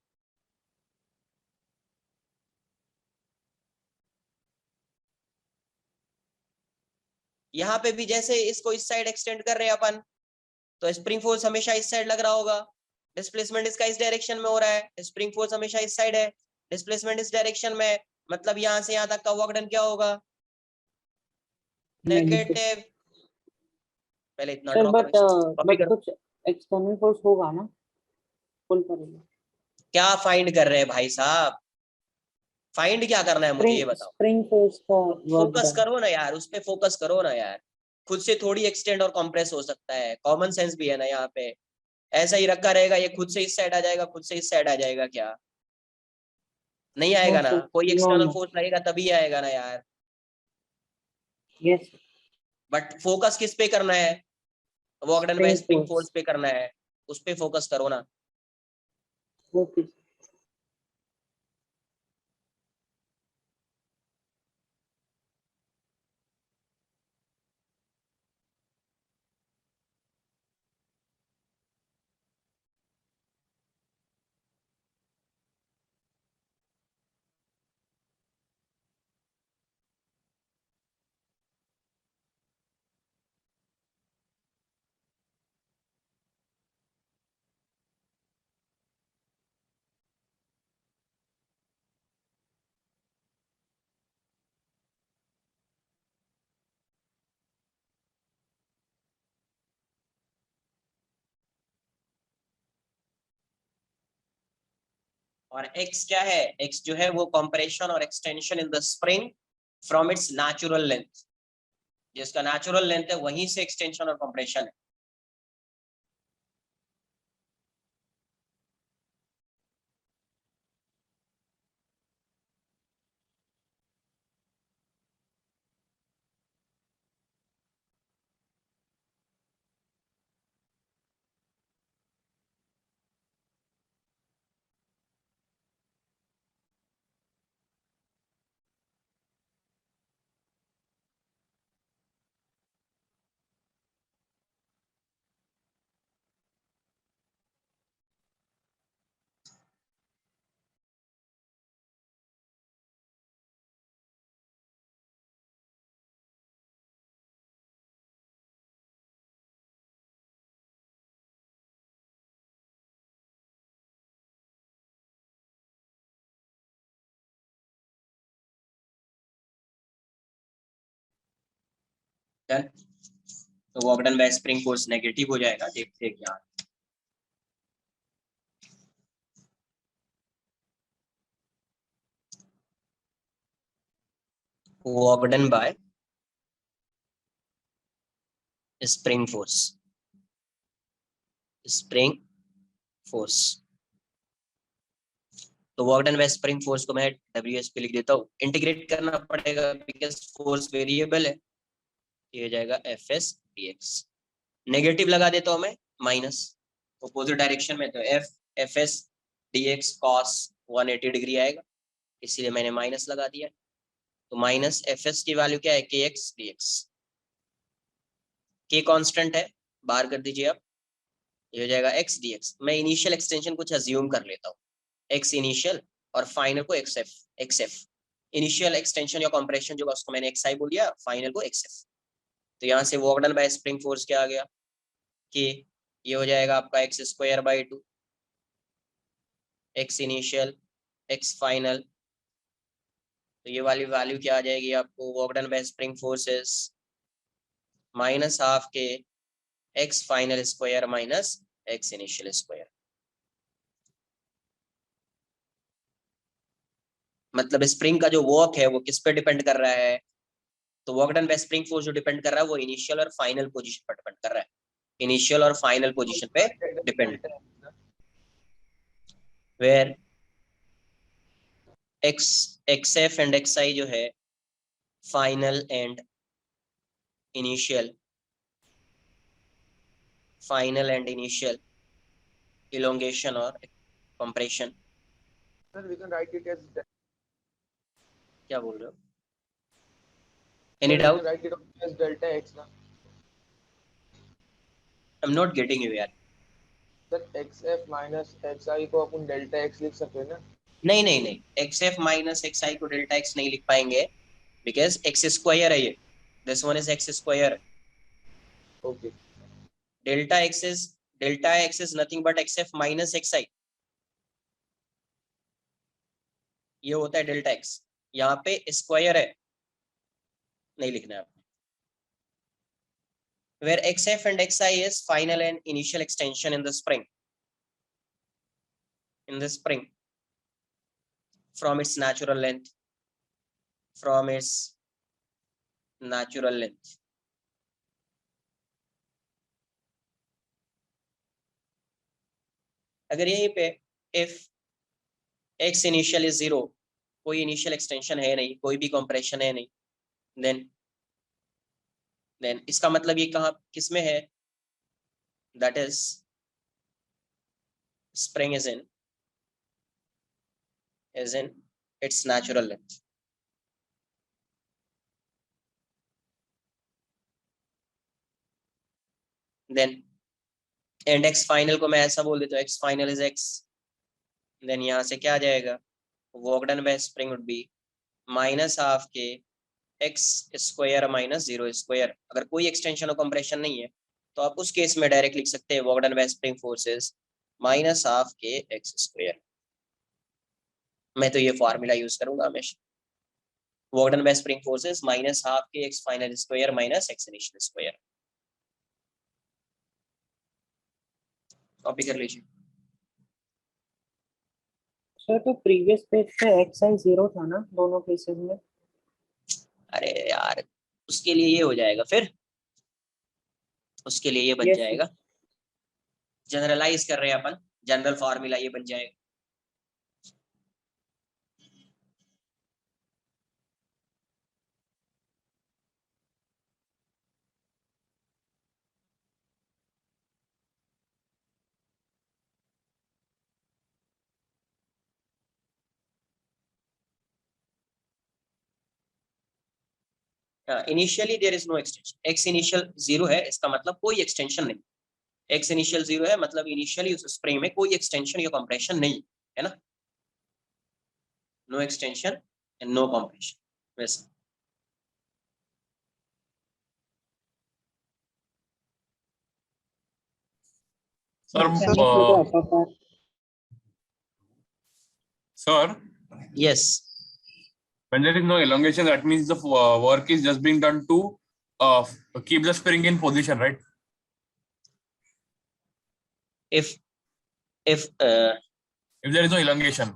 यहाँ पे भी जैसे इसको इस साइड एक्सटेंड कर रहे हैं अपन, तो स्प्रिंग फोर्स हमेशा इस साइड लग रहा होगा, डिस्प्लेसमेंट इसका इस डायरेक्शन में हो रहा है, स्प्रिंग फोर्स हमेशा इस साइड है, डिस्प्लेसमेंट इस डायरेक्शन में, मतलब यहाँ से यहाँ तक का वर्क डन क्या होगा? नेगेटिव। नेगेटिव। पहले इतना सर ड्रॉ करो, कॉपी बट करो। कुछ एक्सटर्नल फोर्स होगा ना, पुल करेगा। क्या फाइंड कर रहे हैं भाई साहब? फाइंड क्या करना है मुझे ये स्प्रिंग बताओ। स्प्रिंग फोर्स का वर्क फोकस डन। करो ना यार, उस पे फोकस करो ना यार। खुद से थोड़ी एक्सटेंड और कंप्रेस हो सकता है, कॉमन सेंस भी है ना यहाँ पे। ऐसा ही रखा रहेगा, ये खुद से इस साइड आ जाएगा, खुद से इस साइड आ जाएगा क्या? नहीं नो आएगा ना, सर, कोई नो एक्सटर्नल नो। फोर्स लगेगा तभी आएगा ना यार। यस, बट फोकस किस पे करना है? Work done by spring spring force. Force पे करना है, उस पे फोकस करो ना। ओके। और x क्या है? x जो है वो कंप्रेशन और extension in the spring from its natural length. जिसका नेचुरल लेंथ है वहीं से एक्सटेंशन और कंप्रेशन है। डन। तो work done by spring force negative हो जाएगा, देखते हैं क्या। Work done by spring force, spring force. तो work done by spring force को मैं WS पे लिख देता हूँ, इंटीग्रेट करना पड़ेगा बिकॉज फोर्स वेरिएबल है। ये हो जाएगा FS dx। नेगेटिव लगा देता हूँ मैं, माइनस अपोजिट डायरेक्शन में, तो FS dx cos 180 डिग्री आएगा, इसीलिए मैंने माइनस लगा दिया। तो माइनस FS की वैल्यू क्या है? KX dx। K कांस्टेंट है, बाहर कर दीजिए आप, ये हो जाएगा x dx। मैं इनिशियल एक्सटेंशन कुछ अज्यूम कर लेता हूँ, x इनिशियल और फाइनल को xf। इनिशियल एक्सटेंशन या कंप्रेशन जो उसको मैंने xi बोल दिया, फाइनल को xf। तो यहाँ से work done by spring force क्या आ गया कि ये हो जाएगा आपका x square by 2 x initial x final. तो ये वाली वैल्यू क्या आ जाएगी आपको, work done by spring forces minus half k x final square minus x initial square. मतलब स्प्रिंग का जो वर्क है वो किस पे डिपेंड कर रहा है, तो work done by spring force जो डिपेंड कर रहा है वो इनिशियल और फाइनल पोजीशन पर डिपेंड कर रहा है, इनिशियल और फाइनल पोजीशन पे depend, where xf and xi जो है final and initial, final and initial elongation और compression. Sir, we can write it as क्या बोल रहे हो, sir, any we doubt? can write it as delta x ना. I am not getting you यार। Sir, xf minus xi को अपन delta x लिख सकते हैं ना. नहीं नहीं नहीं, xf माइनस xi को डेल्टा x नहीं लिख पाएंगे, बिकॉज x स्क्वायर है ये, this one is x square. Okay. Delta x is nothing but xf minus xi, ये होता है डेल्टा x। यहाँ पे स्क्वायर है, नहीं लिखना है आपको। where xf and xi is final and initial extension in the spring, from its natural length, from its natural length। अगर यहीं पे if x initial is 0, कोई इनिशियल एक्सटेंशन है नहीं, कोई भी कंप्रेशन है नहीं, देन इसका मतलब ये कहाँ किस में है, that is spring is in its natural length। Then and x final को मैं ऐसा बोल देता हूँ, x final is x, then यहाँ से क्या आ जाएगा, work done by spring would be minus half k x square minus 0 square. अगर कोई एक्सटेंशन और कंप्रेशन नहीं है तो आप उस केस में डायरेक्ट लिख सकते हैं work done by spring forces minus half k x square. मैं तो ये फॉर्मूला यूज करूंगा हमेशा, work done by spring forces minus half k x final square minus x initial square. Copy कर लीजिए। सर तो प्रीवियस पेज पे xi 0 था ना दोनों केसेस में? अरे यार उसके लिए ये हो जाएगा, फिर उसके लिए ये बन Yes, जाएगा, जनरलाइज कर रहे हैं अपन, जनरल फॉर्मूला ये बन जाएगा। Initially there is no extension, x initial 0 है, इसका मतलब कोई एक्सटेंशन नहीं, x इनिशियल 0 है मतलब इनिशियली उस स्प्रिंग में कोई एक्सटेंशन या कंप्रेशन नहीं है ना, no extension and no compression. वैसे Sir, yes, when there is no elongation, that means the work is just being done to keep the spring in position, right? if If there is no elongation.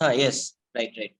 हाँ yes, right right.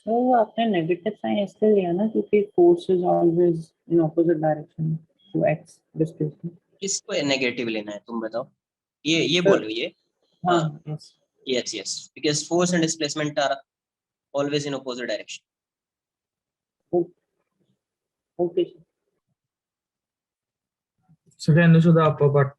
So आपने negative sign इसलिए लिया ना क्योंकि force is always in opposite direction to x displacement. किसको negative लेना है तुम बताओ. ये बोलो ये. हाँ हाँ. Yes. Yes, because force and displacement are always in opposite direction. Okay. Second to the upper part.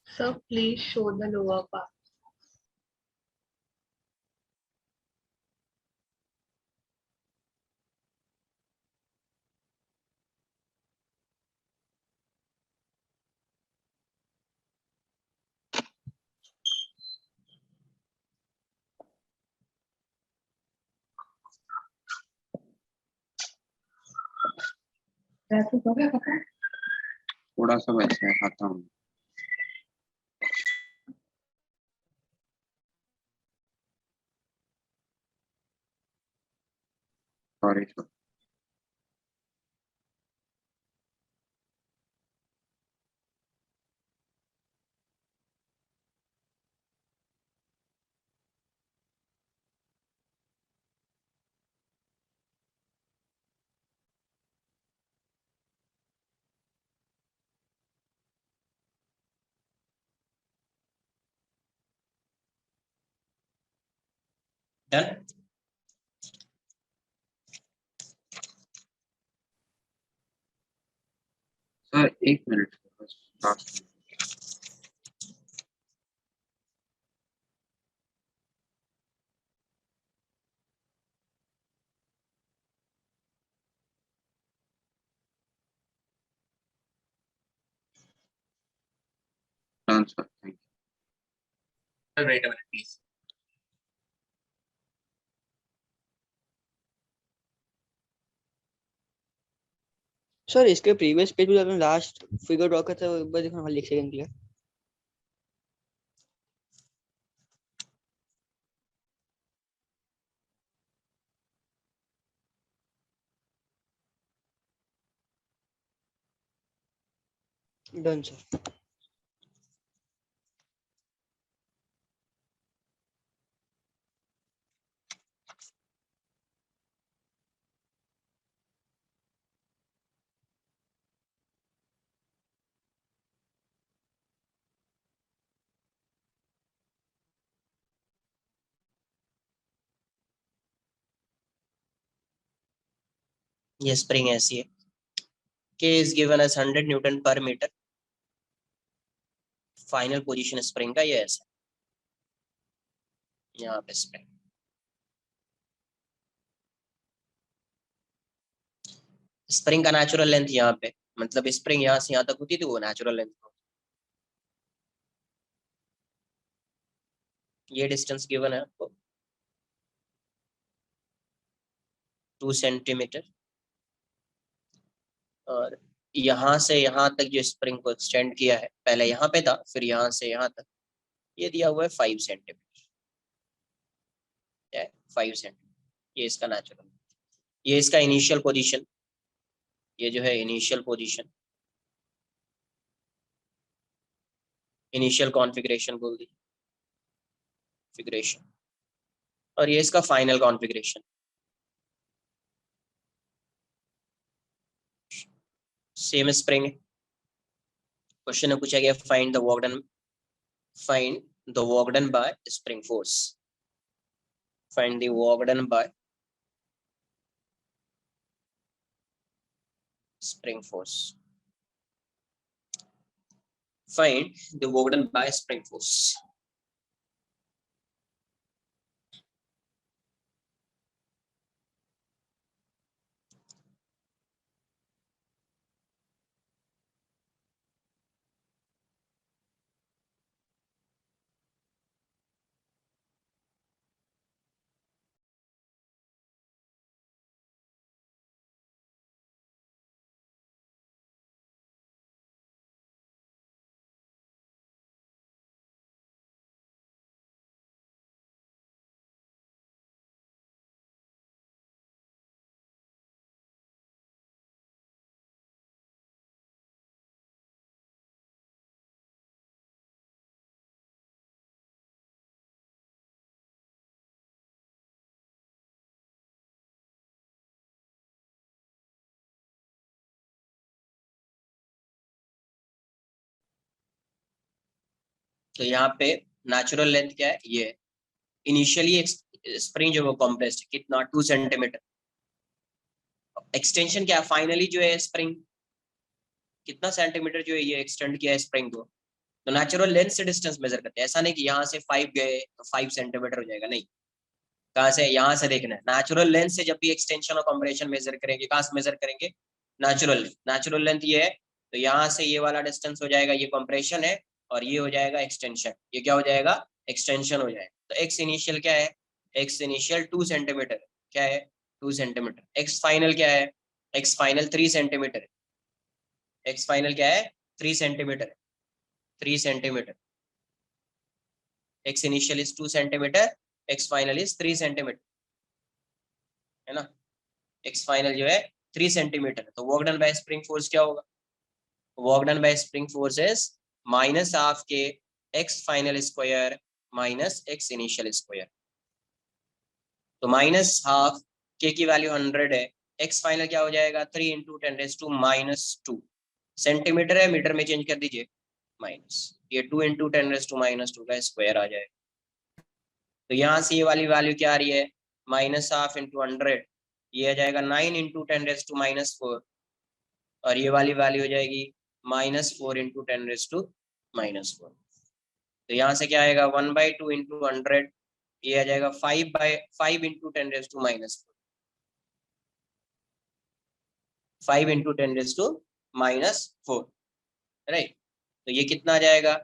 Sir, please show the lower part. थोड़ा सा वैसे खाता हूँ. Sorry sir. Done. सर एक मिनट बस. last. Done, sir. Thank you. Wait a minute, please. Sir इसके previous page पे आपने लास्ट फिगर ड्रॉ करता है, एक बार देखना खाली एक सेकंड के लिए. Done sir. ये स्प्रिंग ऐसी है. K is given as 100 Newton per meter. Final position spring का ये ऐसा. यहाँ पे स्प्रिंग. स्प्रिंग का नेचुरल लेंथ यहाँ पे, मतलब स्प्रिंग यहाँ से यहाँ तक होती थी, वो नेचुरल लेंथ. ये डिस्टेंस गिवन है आपको 2 सेंटीमीटर. और यहाँ से यहाँ तक जो स्प्रिंग को एक्सटेंड किया है, पहले यहाँ पे था, फिर यहाँ से यहाँ तक ये दिया हुआ है 5 सेंटीमीटर. 5 सेंटीमीटर ये इसका नेचुरल. ये इसका इनिशियल पोजीशन, ये जो है इनिशियल पोजीशन, इनिशियल कॉन्फ़िगरेशन बोल दी कॉन्फ़िगरेशन. और ये इसका फाइनल कॉन्फ़िगरेशन. सेम स्प्रिंग है. क्वेश्चन में पूछा गया find the work done by spring force. Find the work done bye spring force. Find the work done by spring force. तो यहाँ पे नेचुरल लेंथ क्या है, ये इनिशियली स्प्रिंग जो वो कॉम्प्रेस्ड कितना 2 सेंटीमीटर, एक्सटेंशन क्या है फाइनली जो है स्प्रिंग कितना सेंटीमीटर जो है ये एक्सटेंड किया है स्प्रिंग को। तो नेचुरल लेंथ से डिस्टेंस मेजर करते हैं, ऐसा नहीं कि यहाँ से 5 गए तो 5 सेंटीमीटर हो जाएगा, नहीं, कहाँ से, यहाँ से देखना है। नेचुरल लेंथ से जब भी एक्सटेंशन और कॉम्प्रेशन मेजर करेंगे, कहाँ से मेजर करेंगे, नेचुरल लेंथ ये है, तो यहाँ से ये वाला डिस्टेंस हो जाएगा, ये कॉम्प्रेशन है और ये हो जाएगा एक्सटेंशन, ये क्या हो जाएगा, एक्सटेंशन हो जाएगा। तो एक्स इनिशियल क्या है, एक्स इनिशियल 2 सेंटीमीटर, क्या है 2 सेंटीमीटर। एक्स फाइनल क्या है, x final 3 centimetre, x final क्या है 3 centimetre, 3 centimetre. X initial is 2 centimetre, x final is 3 centimetre, है ना। एक्स फाइनल जो है 3 सेंटीमीटर, तो work done by spring force क्या होगा, work done by spring force is minus half k x final square minus x initial square. तो minus half k की value 100 है, एक्स फाइनल क्या हो जाएगा 3 इंटू 10⁻², सेंटीमीटर है, मीटर में चेंज कर दीजिए माइनस, ये 2 इंटू 10⁻² का स्क्वायर आ जाएगा। तो यहाँ से ये वाली वैल्यू क्या आ रही है, माइनस हाफ इंटू 100, ये आ जाएगा 9 इंटू 10⁻⁻4, और ये वाली वैल्यू हो जाएगी -4 इंटू 10⁻⁻4। तो यहाँ से क्या आएगा 1/2 इंटू 100, ये आ जाएगा 5 इंटू 10⁻⁻4, 5 इंटू 10⁻⁻4, राइट। तो ये कितना आ जाएगा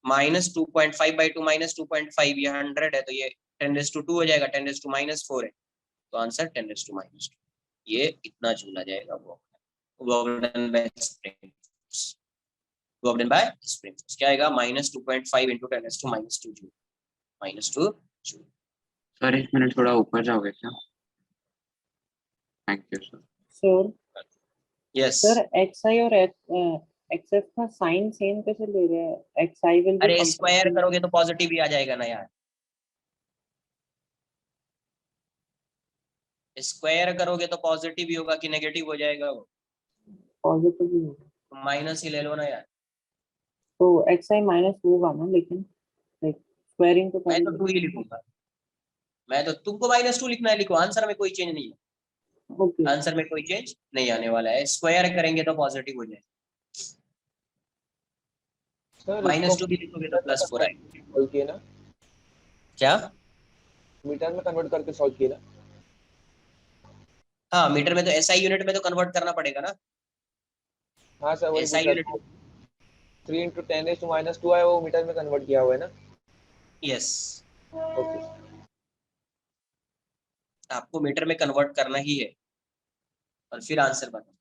-2.5/2 -2.5, ये 100 है तो ये 10⁻² हो जाएगा, 10⁻⁻4 है, तो आंसर 10⁻²। ये इतना जूल आ जाएगा work done by spring force, work done by spring force क्या आएगा -2.5 into 10⁻⁻2 joule, -2 joule. Sir 1 minute थोड़ा ऊपर जाओगे क्या? Thank you sir. Sir yes sir xi और xf का साइन सेम कैसे ले रहे हैं, xi विल बी अरे स्क्वायर करोगे तो पॉजिटिव भी आ जाएगा ना यार, स्क्वायर करोगे तो पॉजिटिव भी होगा कि नेगेटिव हो जाएगा, वो पॉजिटिव ही होगा, माइनस ही ले लो ना यार। तो xi माइनस होगा ना, लेकिन लाइक स्क्वायरिंग तो मैं तो करेंगे। 2 ही लिखूंगा, मैं तो तुमको -2 लिखना है, लिखो, आंसर में कोई चेंज नहीं है, ओके आंसर में कोई चेंज नहीं आने वाला है, स्क्वायर करेंगे तो पॉजिटिव हो जाएगा, सर -2 भी लिखोगे तो +4 आएगा। सॉल्व किए ना, क्या, मीटर में कन्वर्ट करके सॉल्व किए ना। हाँ मीटर में तो एसआई यूनिट में तो कन्वर्ट करना पड़ेगा ना, हाँ सर वही एसआई पूछा, यूनिट, 3 इंटू 10⁻² है, वो मीटर में कन्वर्ट किया हुआ है ना। यस, ओके आपको मीटर में कन्वर्ट करना ही है और फिर आंसर बताओ।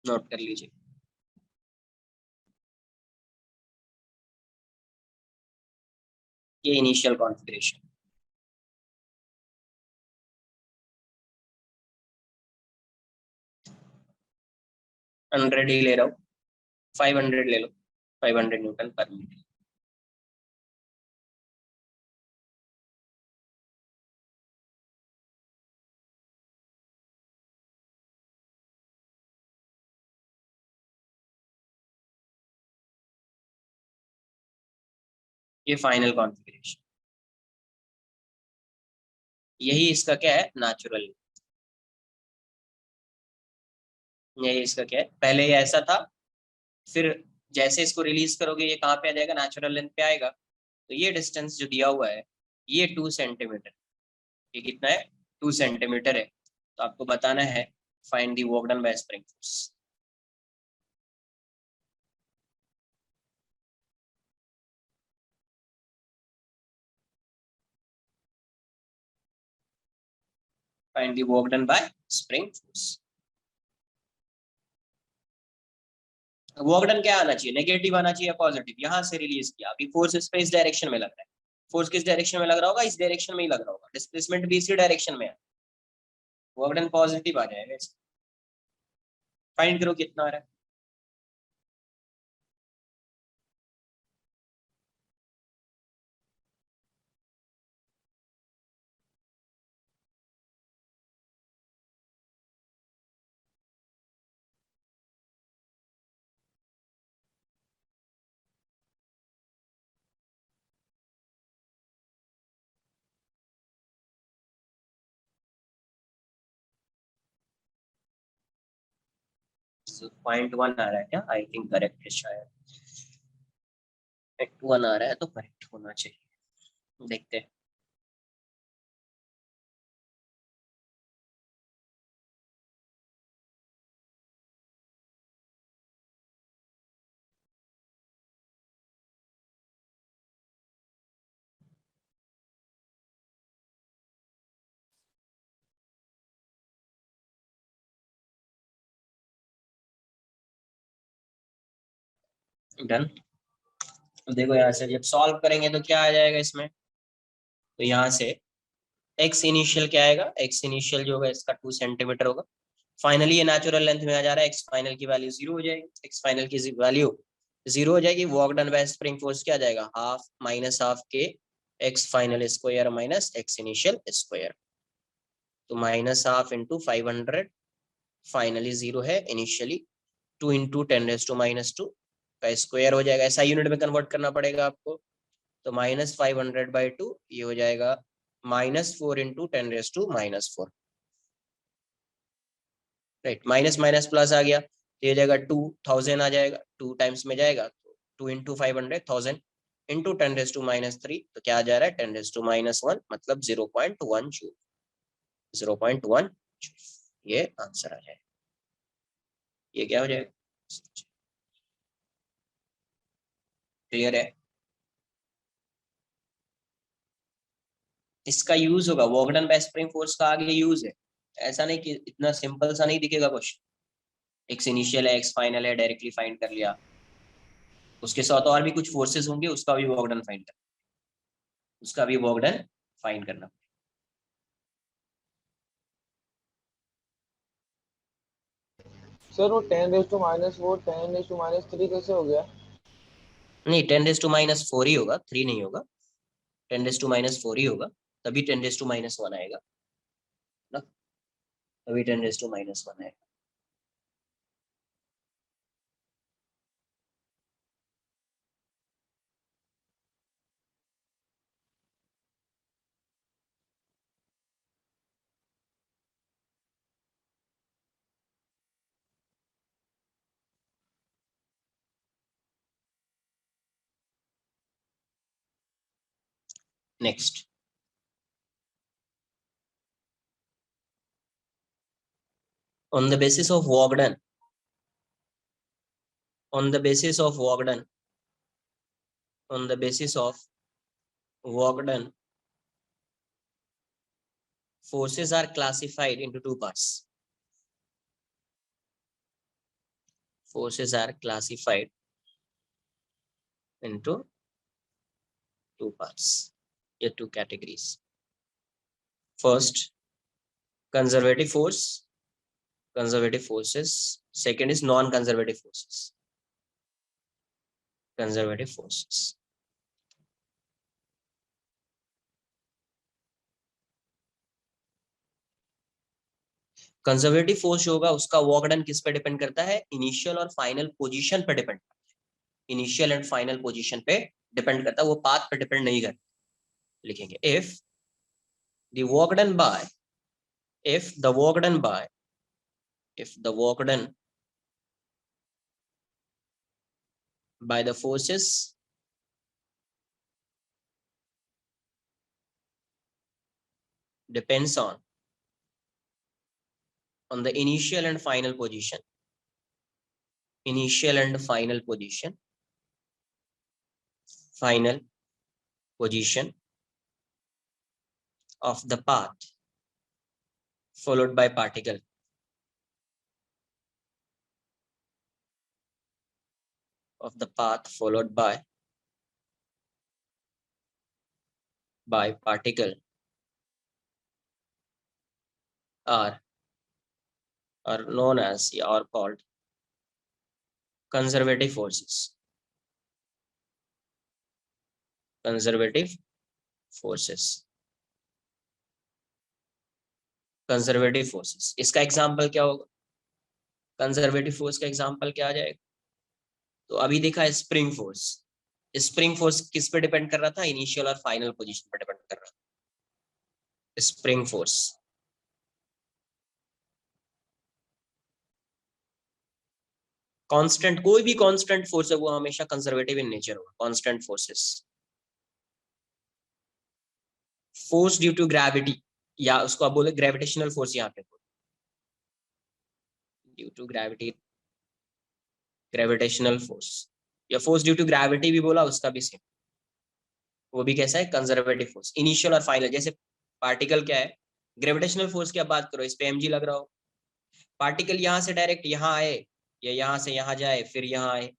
नोट कर लीजिए, ये इनिशियल कॉन्फ़िगरेशन, हंड्रेड ही ले रहा हूँ, 500 ले लो, 500 न्यूटन पर मीटर। ये फाइनल कॉन्फ़िगरेशन, यही इसका क्या है नेचुरल, यही इसका क्या है, पहले ये ऐसा था, फिर जैसे इसको रिलीज करोगे ये कहाँ पे आ जाएगा, नेचुरल लेंथ पे आएगा। तो ये डिस्टेंस जो दिया हुआ है ये 2 सेंटीमीटर, ये कितना है 2 सेंटीमीटर है, तो आपको बताना है find the work done by spring force. Find the work done by spring force. Work done क्या आना चाहिए, नेगेटिव आना चाहिए, पॉजिटिव, यहाँ से रिलीज किया, अभी फोर्स इस पे इस डायरेक्शन में लग रहा है, फोर्स किस डायरेक्शन में लग रहा होगा, इस डायरेक्शन में ही लग रहा होगा, डिस्प्लेसमेंट भी इसी डायरेक्शन में है, वर्क डन पॉजिटिव आ जाएगा। फाइंड करो कितना आ रहा है। .1 आ रहा है क्या, आई थिंक करेक्ट है शायद, 1 आ रहा है तो करेक्ट होना चाहिए, देखते हैं। डन। तो देखो यहाँ से जब सॉल्व करेंगे तो क्या आ जाएगा इसमें, तो यहाँ से एक्स इनिशियल क्या आएगा, एक्स इनिशियल जो होगा इसका 2 सेंटीमीटर होगा, फाइनली ये नेचुरल लेंथ में आ जा रहा है, एक्स फाइनल की वैल्यू 0 हो जाएगी, एक्स फाइनल की वैल्यू 0 हो जाएगी, work done by spring force क्या आ जाएगा, half minus half k x final square minus x initial square, तो माइनस हाफ इंटू 500, फाइनली 0 है, इनिशियली 2 इंटू 10⁻⁻² का स्क्वायर हो जाएगा, ऐसा यूनिट में कन्वर्ट करना पड़ेगा आपको, तो -500/2 ये हो जाएगा -4 into 10⁻⁻⁴, right, minus minus plus आ गया तो ये जाएगा 2000 आ जाएगा, 2 टाइम्स में जाएगा तो 2 इंटू 500 1000 इंटू 10⁻³ तो क्या आ जा रहा है 10⁻⁻1 मतलब 0.1 जूल, 0.1 ये आंसर आ जाएगा, ये क्या हो जाएगा, क्लियर है। इसका यूज होगा, work done by spring force का आगे यूज है, ऐसा नहीं कि इतना सिंपल सा नहीं दिखेगा क्वेश्चन, एक्स इनिशियल है एक्स फाइनल है डायरेक्टली फाइंड कर लिया, उसके साथ और भी कुछ फोर्सेस होंगे उसका भी वर्क डन फाइंड करना, उसका भी वर्क डन फाइंड करना। सर वो 10⁻⁻4 10⁻³ कैसे हो गया? नहीं 10⁻⁻4 ही होगा, 3 नहीं होगा, 10⁻⁻4 ही होगा, तभी 10⁻⁻1 आएगा ना, तभी 10⁻⁻1 आएगा। Next, on the basis of work done, on the basis of work done, on the basis of work done, forces are classified into 2 parts, forces are classified into 2 parts, या 2 categories. First, conservative force, conservative forces, second is non-conservative forces, conservative forces. Conservative force जो होगा उसका work done किस पे depend करता है, initial और final position पे डिपेंड करता है, इनिशियल एंड फाइनल पोजीशन पे डिपेंड करता है, वो पाथ पे डिपेंड नहीं करता, लिखेंगे if the work done bye, if the work done by, if the work done by the forces depends on the initial and final position, initial and final position, final position of the path followed by particle, of the path followed by particle are known as or called conservative forces. Conservative forces. Conservative forces, इसका example क्या होगा? Conservative force का example क्या आ जाएगा? तो अभी देखा है स्प्रिंग फोर्स। स्प्रिंग फोर्स किस पे डिपेंड कर रहा था? इनिशियल और फाइनल पोजीशन पे डिपेंड कर रहा था स्प्रिंग फोर्स। कांस्टेंट, कोई भी कांस्टेंट फोर्स है वो हमेशा कंजर्वेटिव इन नेचर होगा। Constant forces, force due to gravity, या उसको आप बोले ग्रेविटेशनल फोर्स, यहाँ पे due to gravity, gravitational force, या फोर्स ड्यू टू ग्रेविटी भी बोला, उसका भी सेम, वो भी कैसा है? Conservative force. इनिशियल और फाइनल, जैसे पार्टिकल क्या है, ग्रेविटेशनल फोर्स की आप बात करो, इस पे mg लग रहा हो, पार्टिकल यहाँ से डायरेक्ट यहाँ आए या यहाँ से यहाँ जाए फिर यहाँ आए,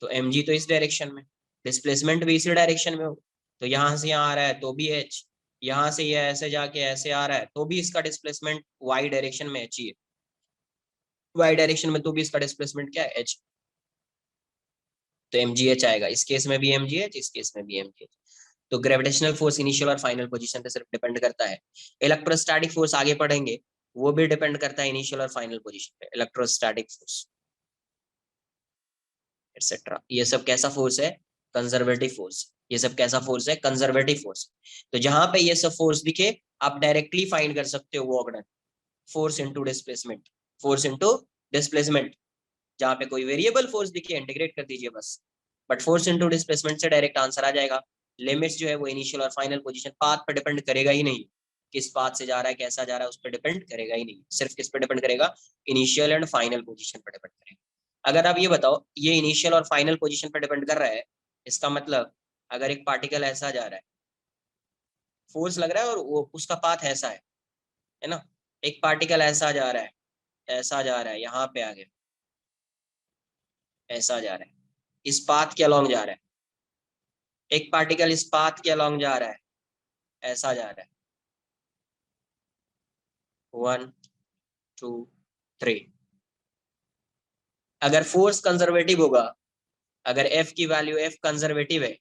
तो mg तो इस डायरेक्शन में, डिस्प्लेसमेंट भी इसी डायरेक्शन में हो, तो यहाँ से यहाँ आ रहा है तो भी h, यहाँ से ये ऐसे जाके ऐसे आ रहा है तो भी इसका डिस्प्लेसमेंट y डायरेक्शन में h ही है, y डायरेक्शन में तो भी इसका डिस्प्लेसमेंट क्या है? h, तो mgh आएगा। इस केस में भी mgh, इस केस में भी mgh। तो ग्रेविटेशनल फोर्स इनिशियल और फाइनल पोजीशन पे सिर्फ डिपेंड करता है। इलेक्ट्रोस्टैटिक फोर्स आगे पढ़ेंगे, वो भी डिपेंड करता है इनिशियल और फाइनल पोजीशन पे, इलेक्ट्रोस्टैटिक फोर्स एटसेट्रा। ये सब कैसा फोर्स है? Conservative force. ये सब कैसा फोर्स है? Conservative force. तो जहां पे ये सब फोर्स दिखे आप डायरेक्टली फाइंड कर सकते हो work done, force into displacement, force into displacement. जहां पे कोई वेरिएबल फोर्स दिखे इंटीग्रेट कर दीजिए बस, बट फोर्स इनटू डिस्प्लेसमेंट से डायरेक्ट आंसर आ जाएगा। लिमिट्स जो है वो इनिशियल और फाइनल पोजीशन, पाथ पे डिपेंड करेगा ही नहीं, किस पाथ से जा रहा है कैसा जा रहा है उस पर डिपेंड करेगा ही नहीं, सिर्फ किस पे डिपेंड करेगा? इनिशियल एंड फाइनल पोजीशन पे डिपेंड करेगा। अगर आप ये बताओ ये इनिशियल और फाइनल पोजीशन पे डिपेंड कर रहा है, इसका मतलब अगर एक पार्टिकल ऐसा जा रहा है, फोर्स लग रहा है और वो उसका पाथ ऐसा है ना, एक पार्टिकल ऐसा जा रहा है, ऐसा जा रहा है, यहाँ पे आ गया, ऐसा जा रहा है, इस पाथ के अलोंग जा रहा है, एक पार्टिकल इस पाथ के अलोंग जा रहा है, ऐसा जा रहा है, 1 2 3। अगर फोर्स कंजर्वेटिव होगा, अगर F की वैल्यू, F कंजर्वेटिव है,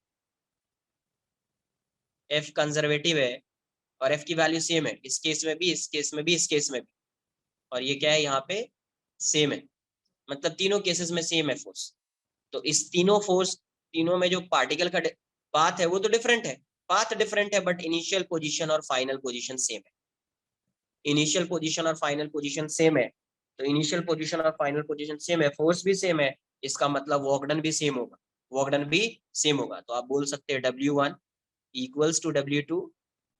F कंजर्वेटिव है और F की वैल्यू सेम है, इस केस में भी, इस केस में भी, इस केस में भी, और ये क्या है यहाँ पे? सेम है, मतलब तीनों केसेस में सेम है फोर्स। तो इस तीनों फोर्स, तीनों में जो पार्टिकल का पाथ है वो तो डिफरेंट है, पाथ डिफरेंट है, बट इनिशियल पोजीशन और फाइनल पोजीशन सेम है। इनिशियल पोजीशन और फाइनल पोजीशन सेम है, तो इनिशियल पोजीशन और फाइनल पोजीशन सेम है, फोर्स भी सेम है, इसका मतलब वर्क डन भी सेम होगा, वर्क डन भी सेम होगा। तो आप बोल सकते हैं W1 equals to W2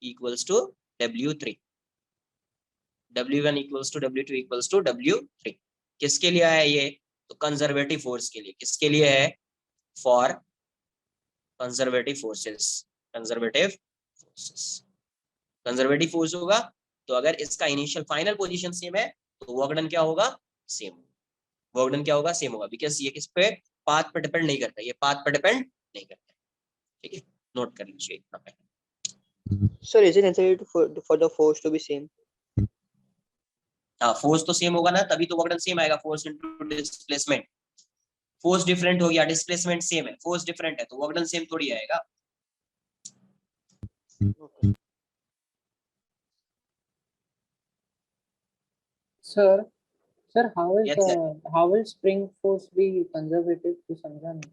equals to W3, W1 equals to W2 equals to W3। किसके लिए है ये? तो कंजर्वेटिव फोर्स के लिए। किसके लिए है? For conservative forces, conservative forces. Conservative force होगा तो अगर इसका इनिशियल फाइनल पोजीशन सेम है तो वर्क डन क्या होगा? सेम होगा। वर्क डन क्या होगा? सेम होगा, बिकॉज ये किस पे? पाथ पे डिपेंड नहीं करता, ये पाथ पे डिपेंड नहीं करता। ठीक है, नोट कर लीजिए इतना पहले। Sir, is it necessary for the force to be same? हाँ, फोर्स तो सेम होगा ना, तभी तो वर्क डन सेम आएगा। Force into displacement, force different हो गया, डिस्प्लेसमेंट सेम है, फोर्स डिफरेंट है तो वर्क डन सेम थोड़ी आएगा। Sir, Yes, sir. how will spring force be conservative? To समझा नहीं।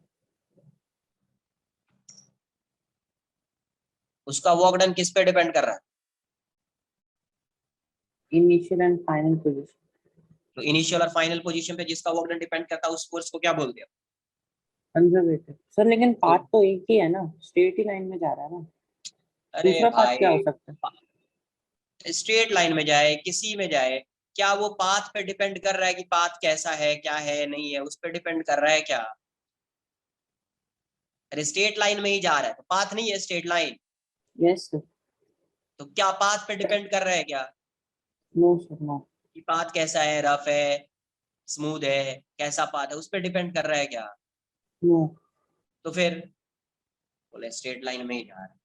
उसका वर्क डन किस पे डिपेंड कर रहा है? Initial and final position. तो इनिशियल और फाइनल पोजीशन पे जिसका वर्क डन डिपेंड करता है उस फोर्स को क्या बोलते हैं? कंजर्वेटिव। सर लेकिन पाथ तो एक ही है ना, स्ट्रेट ही लाइन में जा रहा है ना, अरे दूसरा पाथ क्या हो सकता भाई, स्ट्रेट लाइन में जाए, किसी में जाए, क्या वो पाथ पे डिपेंड कर रहा है कि पाथ कैसा है, क्या है, नहीं है, उस पे डिपेंड कर रहा है क्या? अरे स्ट्रेट लाइन में ही जा रहा है तो पाथ नहीं है, स्ट्रेट लाइन। Yes sir. तो क्या पाथ पे डिपेंड कर रहा है क्या? No sir, no. कि पाथ कैसा है, रफ है, स्मूथ है, कैसा पाथ है, उस पर डिपेंड कर रहा है क्या? नो। तो फिर बोले स्ट्रेट लाइन में ही जा रहा है।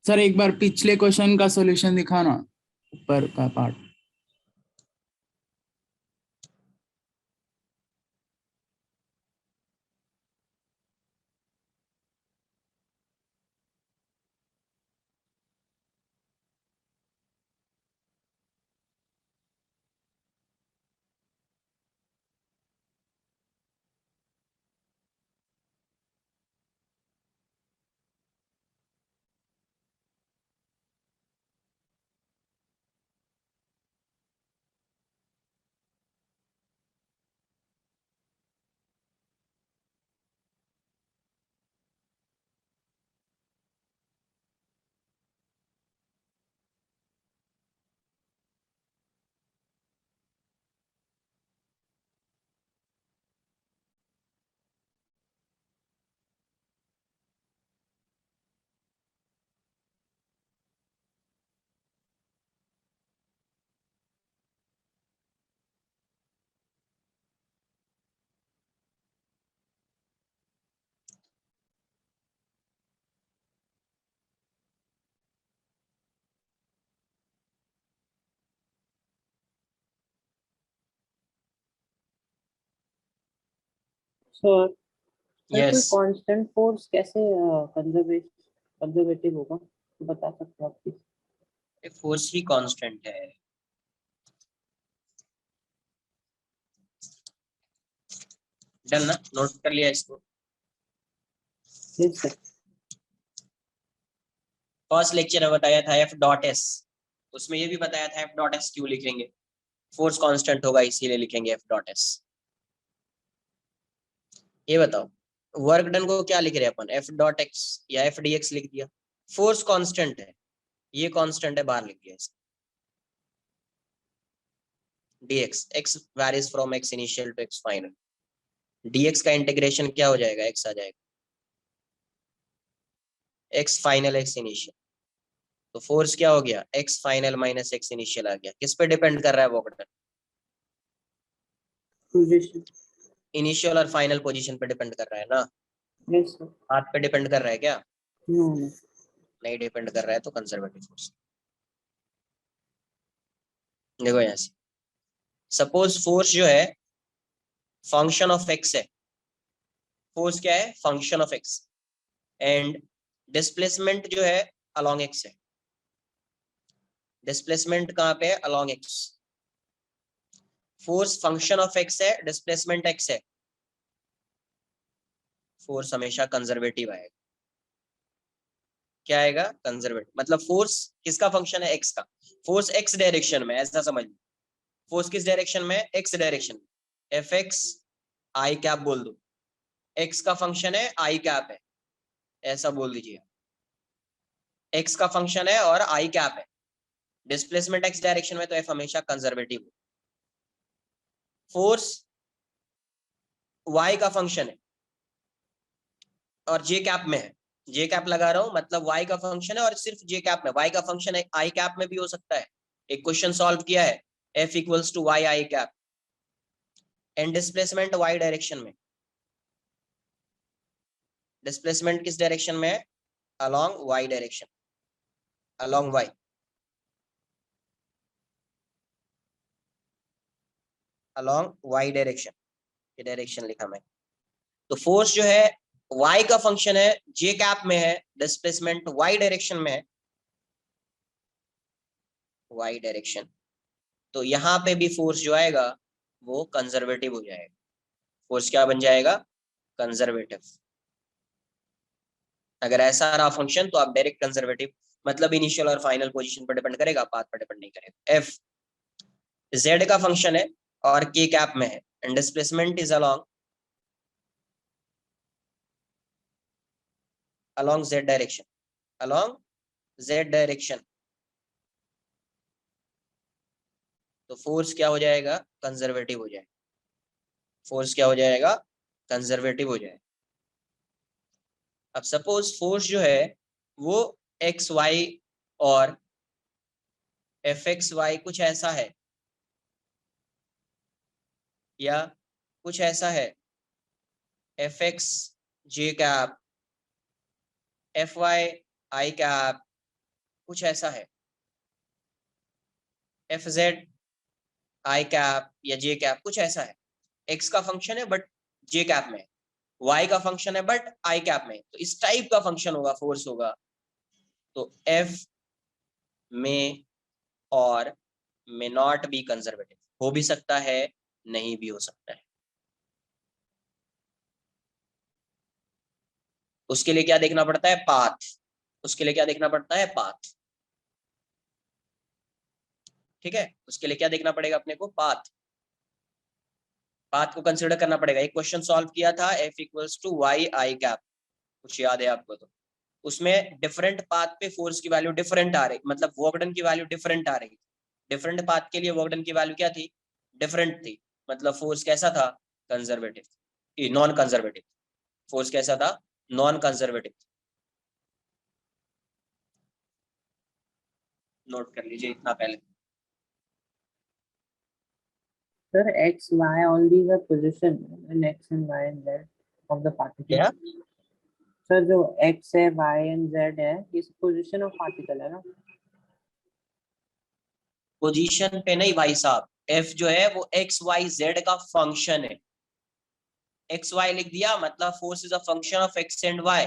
सर एक बार पिछले क्वेश्चन का सॉल्यूशन दिखाना, ऊपर का पार्ट। सर कोई यस, कांस्टेंट फोर्स कैसे कंजर्वेटिव होगा, बता सकते हो आप प्लीज? फोर्स ही कांस्टेंट है। डन ना, नोट कर लिया इसको। Yes sir. फर्स्ट लेक्चर में बताया था एफ डॉट एस, उसमें ये भी बताया था एफ डॉट एस क्यों लिखेंगे, फोर्स कांस्टेंट होगा इसीलिए लिखेंगे एफ डॉट एस। ये बताओ वर्क डन को क्या लिख रहे हैं अपन, एफ डॉट एक्स या एफ डी एक्स लिख दिया, फोर्स कांस्टेंट है, ये कांस्टेंट है, बाहर लिख दिया इसको। dx, x varies from x initial to x final, dx का इंटीग्रेशन क्या हो जाएगा, x आ जाएगा, x फाइनल x इनिशियल, तो फोर्स क्या हो गया, x final minus x initial आ गया। किस पे डिपेंड कर रहा है वर्क डन? पोजीशन। इनिशियल और फाइनल पोजीशन पे डिपेंड कर रहा है ना। Yes sir. हाथ पे डिपेंड कर रहा है क्या? नो। नहीं डिपेंड कर रहा है, तो कंजर्वेटिव फोर्स। देखो यहाँ से सपोज फोर्स जो है फंक्शन ऑफ एक्स है, फोर्स क्या है, function of x, and displacement जो है अलोंग एक्स है। डिस्प्लेसमेंट कहाँ पे है, along x. Force function of x है, डिस्प्लेसमेंट एक्स है, फोर्स हमेशा कंजर्वेटिव आएगा। क्या आएगा, कंजर्वेटिव। मतलब फोर्स किसका फंक्शन है, एक्स का। फोर्स एक्स डायरेक्शन में, ऐसा समझ लो, फोर्स किस डायरेक्शन में, एक्स डायरेक्शन में, एफ एक्स आई कैप बोल दो, एक्स का फंक्शन है, आई कैप है, ऐसा बोल दीजिए। एक्स का फंक्शन है और आई कैप है, डिस्प्लेसमेंट एक्स डायरेक्शन में, तो एफ हमेशा कंजर्वेटिव। फोर्स वाई का फंक्शन है और जे कैप में है, जे कैप लगा रहा हूं, मतलब वाई का फंक्शन है और सिर्फ जे कैप में, वाई का फंक्शन है आई कैप में भी हो सकता है। एक क्वेश्चन सॉल्व किया है, f equals to y i cap, and displacement y direction में। डिस्प्लेसमेंट किस डायरेक्शन में है, along y direction, along y, along y direction, ये डायरेक्शन लिखा मैं। तो फोर्स जो है y का फंक्शन है, जे कैप में है, डिस्प्लेसमेंट y डायरेक्शन में है, y डायरेक्शन, तो यहाँ पे भी फोर्स जो आएगा वो कंजर्वेटिव हो जाएगा। फोर्स क्या बन जाएगा, कंजर्वेटिव। अगर ऐसा रहा फंक्शन तो आप डायरेक्ट कंजर्वेटिव, मतलब इनिशियल और फाइनल पोजीशन पर डिपेंड करेगा, पाथ पर डिपेंड नहीं करेगा। f z का फंक्शन है और k कैप में है, and displacement is along z direction, along z direction, तो फोर्स क्या हो जाएगा, कंजर्वेटिव हो जाएगा। फोर्स क्या हो जाएगा, कंजर्वेटिव हो जाएगा। अब सपोज फोर्स जो है वो एक्स वाई और एफ एक्स वाई कुछ ऐसा है, या कुछ ऐसा है F x J cap, F Y i cap, कुछ ऐसा है एफ जेड आई कैप या जे कैप, कुछ ऐसा है। एक्स का फंक्शन है बट जे कैप में, वाई का फंक्शन है बट आई कैप में, तो इस टाइप का फंक्शन होगा, फोर्स होगा। तो एफ में और मे नॉट बी कंजर्वेटिव, हो भी सकता है नहीं भी हो सकता है। उसके लिए क्या देखना पड़ता है? पाथ। उसके लिए क्या देखना पड़ता है? पाथ। ठीक है, उसके लिए क्या देखना पड़ेगा अपने को? पाथ। पाथ को कंसिडर करना पड़ेगा। एक क्वेश्चन सॉल्व किया था f equals to y i cap, कुछ याद है आपको? तो उसमें डिफरेंट पाथ पे फोर्स की वैल्यू डिफरेंट आ रही, मतलब वर्कडन की वैल्यू डिफरेंट आ रही। डिफरेंट पाथ के लिए वर्कडन की वैल्यू क्या थी? डिफरेंट थी। मतलब फोर्स कैसा था? Conservative, non conservative. फोर्स कैसा था? Non conservative. नोट कर लीजिए इतना पहले। Sir, x, y, all these are position in x and y and z of the particle. क्या? Sir, जो x है, y and z है, ये position of particle है ना? पोजीशन पे नहीं भाई साहब, एफ जो है वो एक्स वाई जेड का फंक्शन है। एक्स वाई लिख दिया मतलब force is a function of x and y.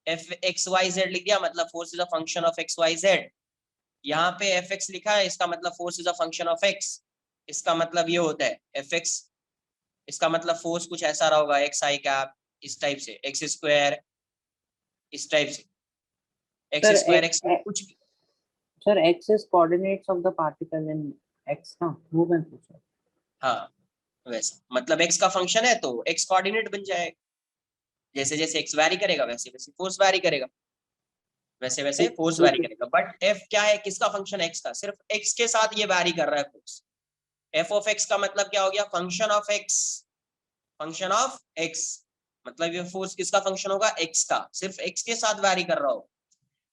F x y z लिख दिया मतलब force is a function of x y z. यहाँ पे एफ एक्स लिखा है, इसका मतलब force is a function of x. इसका मतलब ये होता है एफ एक्स, इसका मतलब फोर्स कुछ ऐसा रहा होगा एक्स आई कैप, इस टाइप से, एक्स स्क्वायर इस टाइप से, एक्स स्क्वायर एक्स कुछ। Sir, x is coordinates of the particle in x ना, वो मैं पूछा। हाँ वैसा, मतलब एक्स का फंक्शन है तो एक्स कोऑर्डिनेट बन जाएगा। जैसे जैसे एक्स वैरी करेगा वैसे वैसे फोर्स वैरी करेगा, वैसे वैसे फोर्स वैरी करेगा। बट एफ क्या है? किसका फंक्शन? एक्स का। सिर्फ एक्स के साथ ये वैरी कर रहा है फोर्स। एफ ऑफ एक्स का मतलब क्या हो गया? Function of x. Function of x मतलब ये फोर्स किसका फंक्शन होगा? एक्स का, सिर्फ एक्स के साथ वैरी कर रहा हो।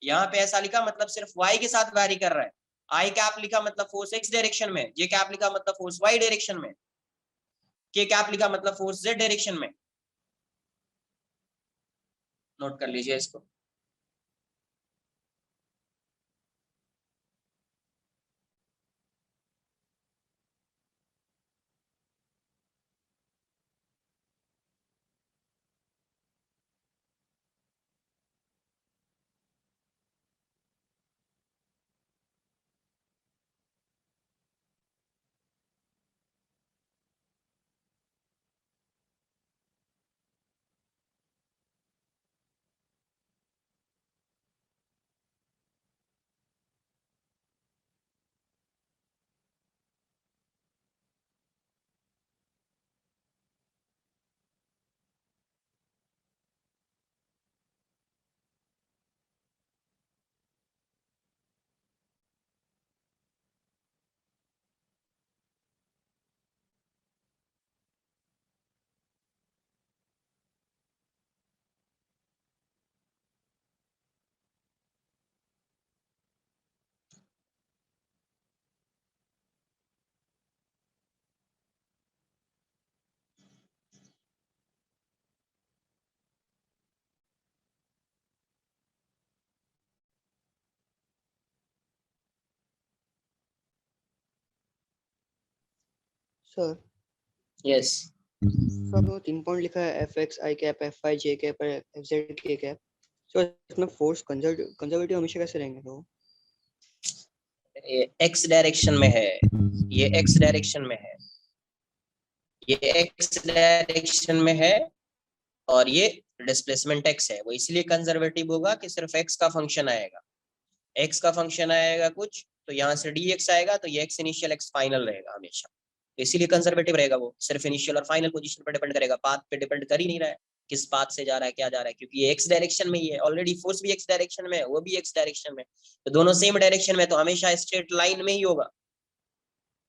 यहाँ पे ऐसा लिखा मतलब सिर्फ वाई के साथ वैरी कर रहा है। आई कैप लिखा मतलब फोर्स एक्स डायरेक्शन में, जे कैप लिखा मतलब फोर्स वाई डायरेक्शन में, के कैप लिखा मतलब फोर्स जेड डायरेक्शन में। नोट कर लीजिए इसको। सर यस सर वो 3 पॉइंट लिखा है F x I cap, F I J cap, F Z के कैप। सर इसमें फोर्स कंजर्वेटिव हमेशा कैसे रहेंगे? तो एक्स डायरेक्शन में है, ये एक्स डायरेक्शन में है, ये एक्स डायरेक्शन में है, और ये डिस्प्लेसमेंट एक्स है। वो इसलिए कंजर्वेटिव होगा कि सिर्फ एक्स का फंक्शन आएगा। एक्स का फंक्शन आएगा कुछ तो यहाँ से डी एक्स आएगा, तो ये एक्स इनिशियल एक्स फाइनल रहेगा हमेशा, इसीलिए कंजर्वेटिव रहेगा। वो सिर्फ इनिशियल और फाइनल पोजीशन पर डिपेंड करेगा, पाथ पे डिपेंड कर ही नहीं रहा है किस पाथ से जा रहा है, क्या जा रहा है, क्योंकि ये एक्स डायरेक्शन में ही है ऑलरेडी। फोर्स भी एक्स डायरेक्शन में है, वो भी एक्स डायरेक्शन में, तो दोनों सेम डायरेक्शन में, तो हमेशा स्ट्रेट लाइन में ही होगा।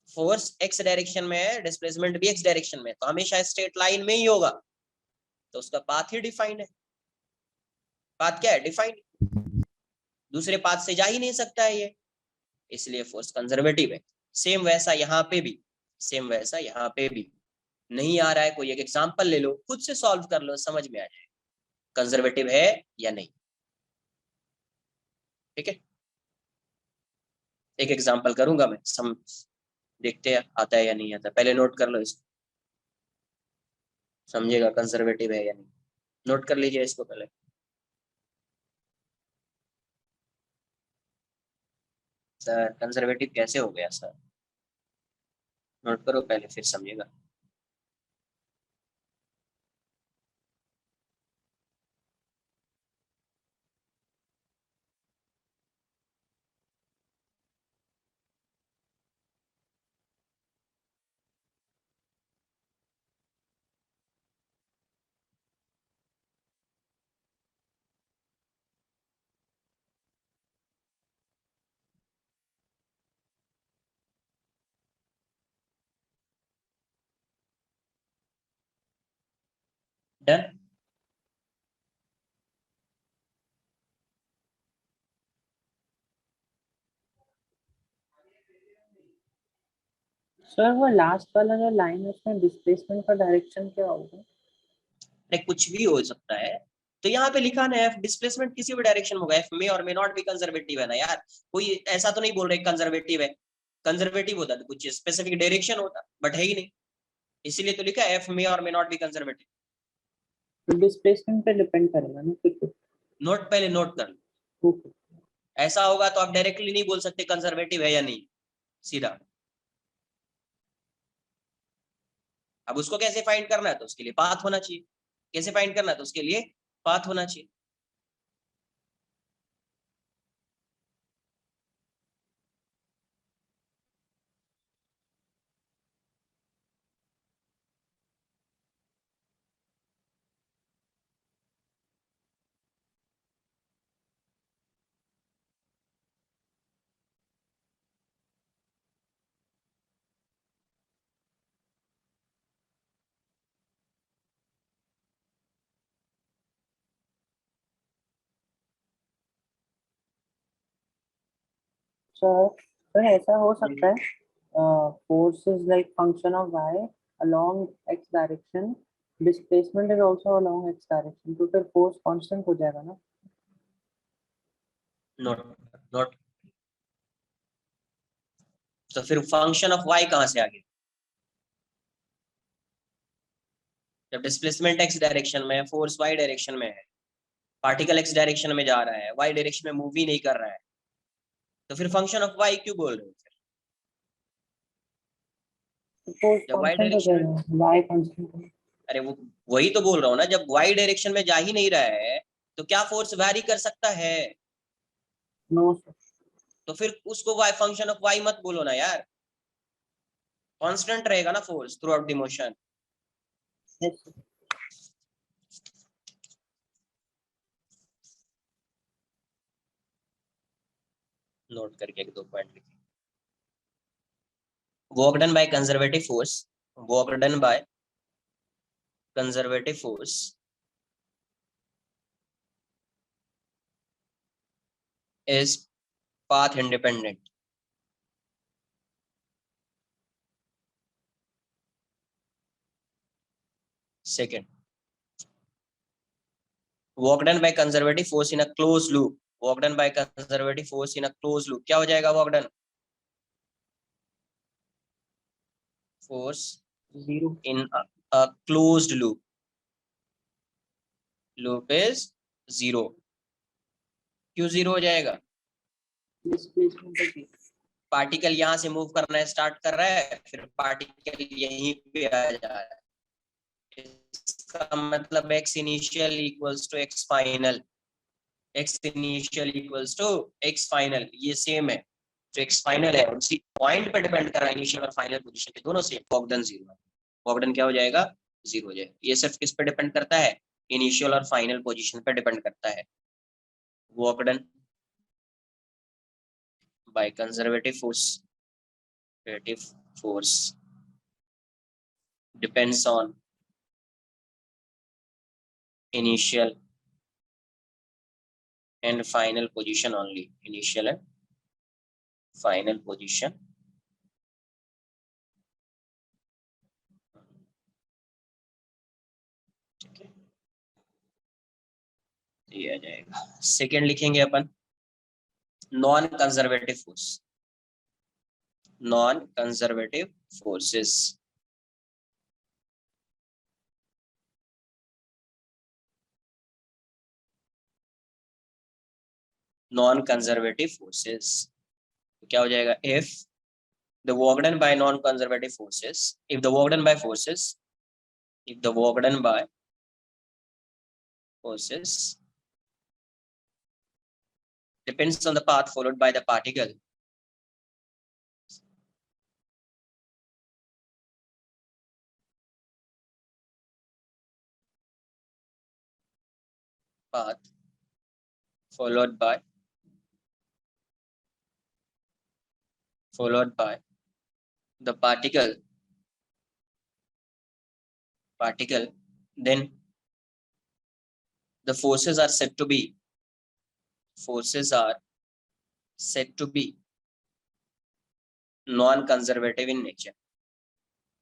फोर्स एक्स डायरेक्शन में है, डिस्प्लेसमेंट भी एक्स डायरेक्शन में, तो हमेशा स्ट्रेट लाइन में ही होगा, तो उसका पाथ ही डिफाइंड है। पाथ क्या है? डिफाइंड, दूसरे पाथ से जा ही नहीं सकता है ये, इसलिए फोर्स कंजर्वेटिव है। सेम वैसा यहाँ पे भी, सेम वैसा यहाँ पे भी। नहीं आ रहा है, कोई एक एग्जांपल ले लो, खुद से सॉल्व कर लो, समझ में आ जाए कंजर्वेटिव है या नहीं। ठीक है, एक एग्जांपल करूंगा मैं, देखते हैं आता है या नहीं आता। पहले नोट कर लो इसको, समझेगा कंजर्वेटिव है या नहीं। नोट कर लीजिए इसको पहले। सर कंजर्वेटिव कैसे हो गया सर? नोट करो पहले, फिर समझेगा। डन। सर वो लास्ट वाला जो लाइन है उसमें डिस्प्लेसमेंट का डायरेक्शन क्या होगा? अरे कुछ भी हो सकता है, तो यहाँ पे लिखा ना एफ डिस्प्लेसमेंट किसी भी डायरेक्शन में होगा, एफ में और मे नॉट भी कंजर्वेटिव है ना यार। कोई ऐसा तो नहीं बोल रहे कंजर्वेटिव है, कंजर्वेटिव होता तो कुछ स्पेसिफिक डायरेक्शन होता, बट है ही नहीं, इसीलिए तो लिखा एफ में और मे नॉट भी कंजर्वेटिव। तो डिस्प्लेसमेंट पे डिपेंड करेगा ना कुछ। नोट पहले नोट कर लो, ऐसा होगा तो आप डायरेक्टली नहीं बोल सकते कंजर्वेटिव है या नहीं, सीधा। अब उसको कैसे फाइंड करना है, तो उसके लिए पाथ होना चाहिए। कैसे फाइंड करना है, तो उसके लिए पाथ होना चाहिए। तो ऐसा हो सकता है force is like function of y along x direction, displacement is also along x direction, तो फिर force constant हो जाएगा ना? Note note. तो फिर फंक्शन ऑफ y कहां से आ गया? जब डिस्प्लेसमेंट x डायरेक्शन में है, फोर्स y डायरेक्शन में है, पार्टिकल x डायरेक्शन में जा रहा है, y डायरेक्शन में मूव ही नहीं कर रहा है, तो फिर फंक्शन ऑफ y क्यों बोल रहे हो फिर? force जब y constant हो डायरेक्शन में, जाएगा, y constant। अरे वो वही तो बोल रहा हूँ ना, जब y डायरेक्शन में जा ही नहीं रहा है तो क्या फोर्स वैरी कर सकता है? नो। तो फिर उसको y फंक्शन ऑफ y मत बोलो ना यार, कांस्टेंट रहेगा ना force through out the motion. Note करके एक दो पॉइंट लिखिए। Work done by conservative force, work done by conservative force is path independent. Second, work done by conservative force in a closed loop. Work done by conservative force in a closed loop. क्या हो जाएगा work done? Force zero in a closed loop. Loop is zero. क्यों zero हो जाएगा? Displacement particle यहाँ से move करना start कर रहा है, फिर पार्टिकल यहीं पे आ जा रहा है, इसका मतलब x initial equals to x final, x initial equals to x final, ये सेम है। जो x final है उसी पॉइंट पे डिपेंड कर रहा है, इनिशियल और फाइनल पोजीशन पे दोनों सेम। वर्क डन जीरो है, वर्क डन क्या हो जाएगा? जीरो हो जाएगा। ये सिर्फ किस पे डिपेंड करता है? इनिशियल और फाइनल पोजीशन पे डिपेंड करता है। Work done by conservative force depends on initial and final position only, initial and final position ये आ जाएगा। सेकेंड लिखेंगे अपन non conservative force, non conservative forces. Non conservative forces क्या हो जाएगा? If the work done by non-conservative forces, if the work done by forces, if the work done by forces depends on the path followed by the particle, path followed by the particle, then the forces are said to be non-conservative in nature,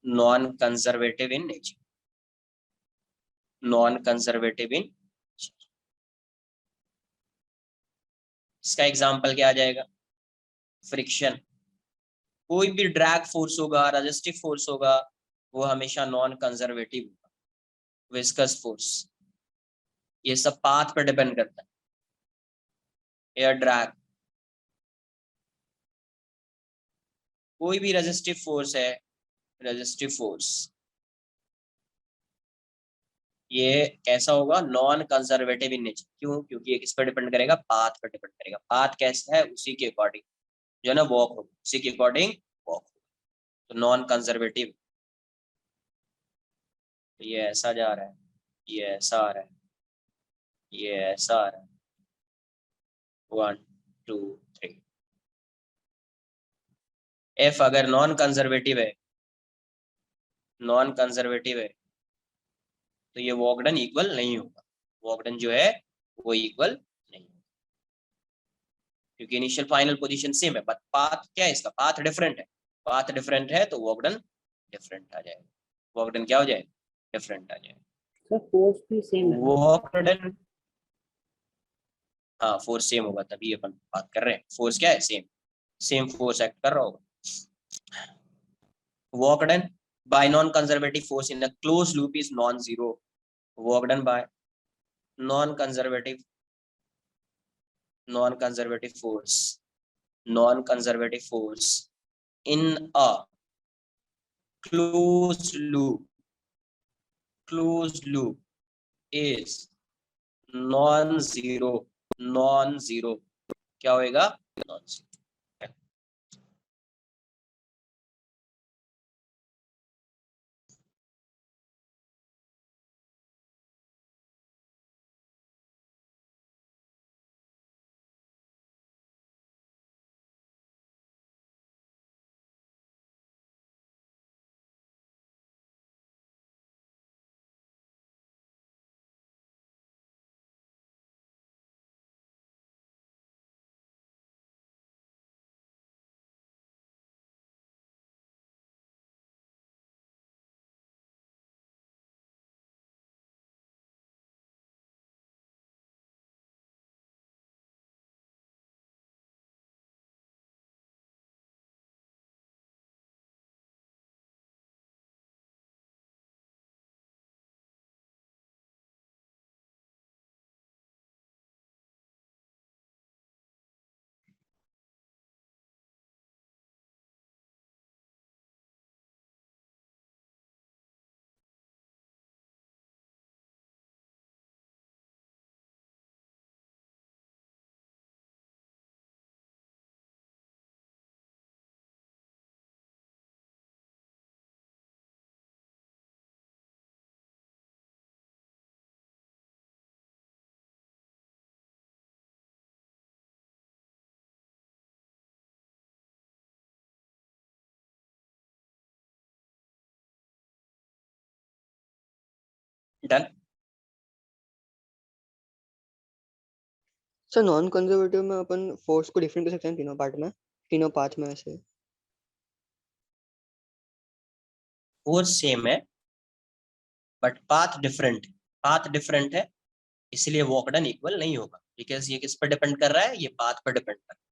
non-conservative in nature, non-conservative in nature. इसका example क्या आ जाएगा? Friction. कोई भी drag force होगा, resistive force होगा, वो हमेशा नॉन कंजर्वेटिव होगा। विस्कस फोर्स, ये सब पाथ पर डिपेंड करता है। एयर ड्रैग, कोई भी रेजिस्टिव फोर्स है, रेजिस्टिव फोर्स ये कैसा होगा? Non conservative in nature. क्यों? क्योंकि ये किस पर डिपेंड करेगा? पाथ पर डिपेंड करेगा। पाथ कैसा है उसी के अकॉर्डिंग जो है ना वॉक होगा, उसी के अकॉर्डिंग वॉक होगा, तो नॉन कंजर्वेटिव। तो ये ऐसा जा रहा है, ये ऐसा आ रहा है, ये ऐसा आ रहा है, 1 2 3। एफ अगर नॉन कंजर्वेटिव है, नॉन कंजर्वेटिव है, तो ये वॉक डन इक्वल नहीं होगा। वॉक डन जो है वो इक्वल नहीं होगा, क्योंकि इनिशियल फाइनल पोजीशन सेम है, बट पाथ क्या है इसका? पाथ डिफरेंट है। पाथ डिफरेंट है तो वॉक डन डिफरेंट आ जाएगा। वॉक डन क्या हो जाएगा? डिफरेंट आ जाएगा। सर फोर्स भी सेम है। वॉक डन, हाँ फोर्स सेम होगा, तभी अपन बात कर रहे हैं। फोर्स क्या है? सेम फोर्स एक्ट कर रहा होगा। Work done by non-conservative force in a closed loop is non-zero. Work done by non-conservative force in a closed loop is non-zero. क्या होएगा? non-zero. Done. Sir non conservative में अपन force को different कर सकते हैं तीनों पार्ट में, तीनों पाथ में ऐसे। फोर्स सेम है बट पाथ डिफरेंट है। इसलिए वर्क डन इक्वल नहीं होगा, बिकॉज ये किस पर डिपेंड कर रहा है, ये पाथ पर डिपेंड कर रहा है,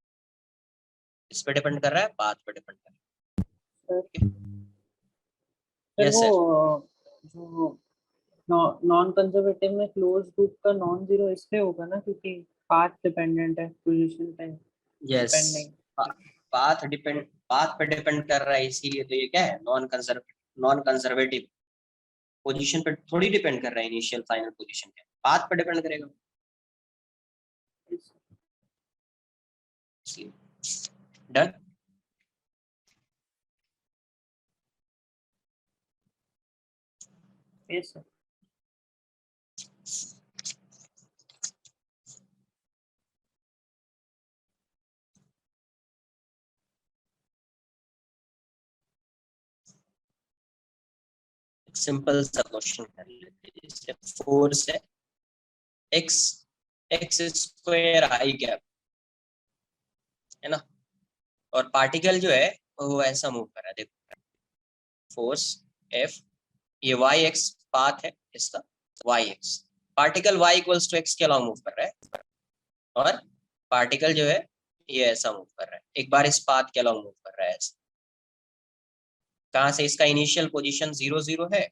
इस पर डिपेंड कर रहा है, पाथ पर डिपेंड कर रहा है। सर यस वो सर, जो नॉन कंजर्वेटिव में क्लोज लूप का नॉन जीरो इसलिए होगा ना क्योंकि पाथ डिपेंडेंट है, पोजीशन पे यस डिपेंड नहीं। पाथ पे डिपेंड कर रहा है, इसीलिए तो ये क्या है, नॉन कंजर्वेटिव। पोजीशन पे थोड़ी डिपेंड कर रहा है, इनिशियल फाइनल पोजीशन पे, पाथ पे डिपेंड करेगा। डन। Yes sir. सिंपल सा क्वेश्चन कर लेते हैं, जैसे फोर्स है एक्स स्क्वायर आई कैप, है ना, और पार्टिकल जो है वो ऐसा मूव कर रहा है, देखो फोर्स एफ, ये वाई एक्स पाथ है इसका, y x, particle y equals to x के अलॉन्ग मूव कर रहा है, और पार्टिकल जो है ये ऐसा मूव कर रहा है, एक बार इस पाथ के अलॉन्ग मूव कर रहा है ऐसा। कहाँ से, इसका इनिशियल पोजीशन 0 0 है,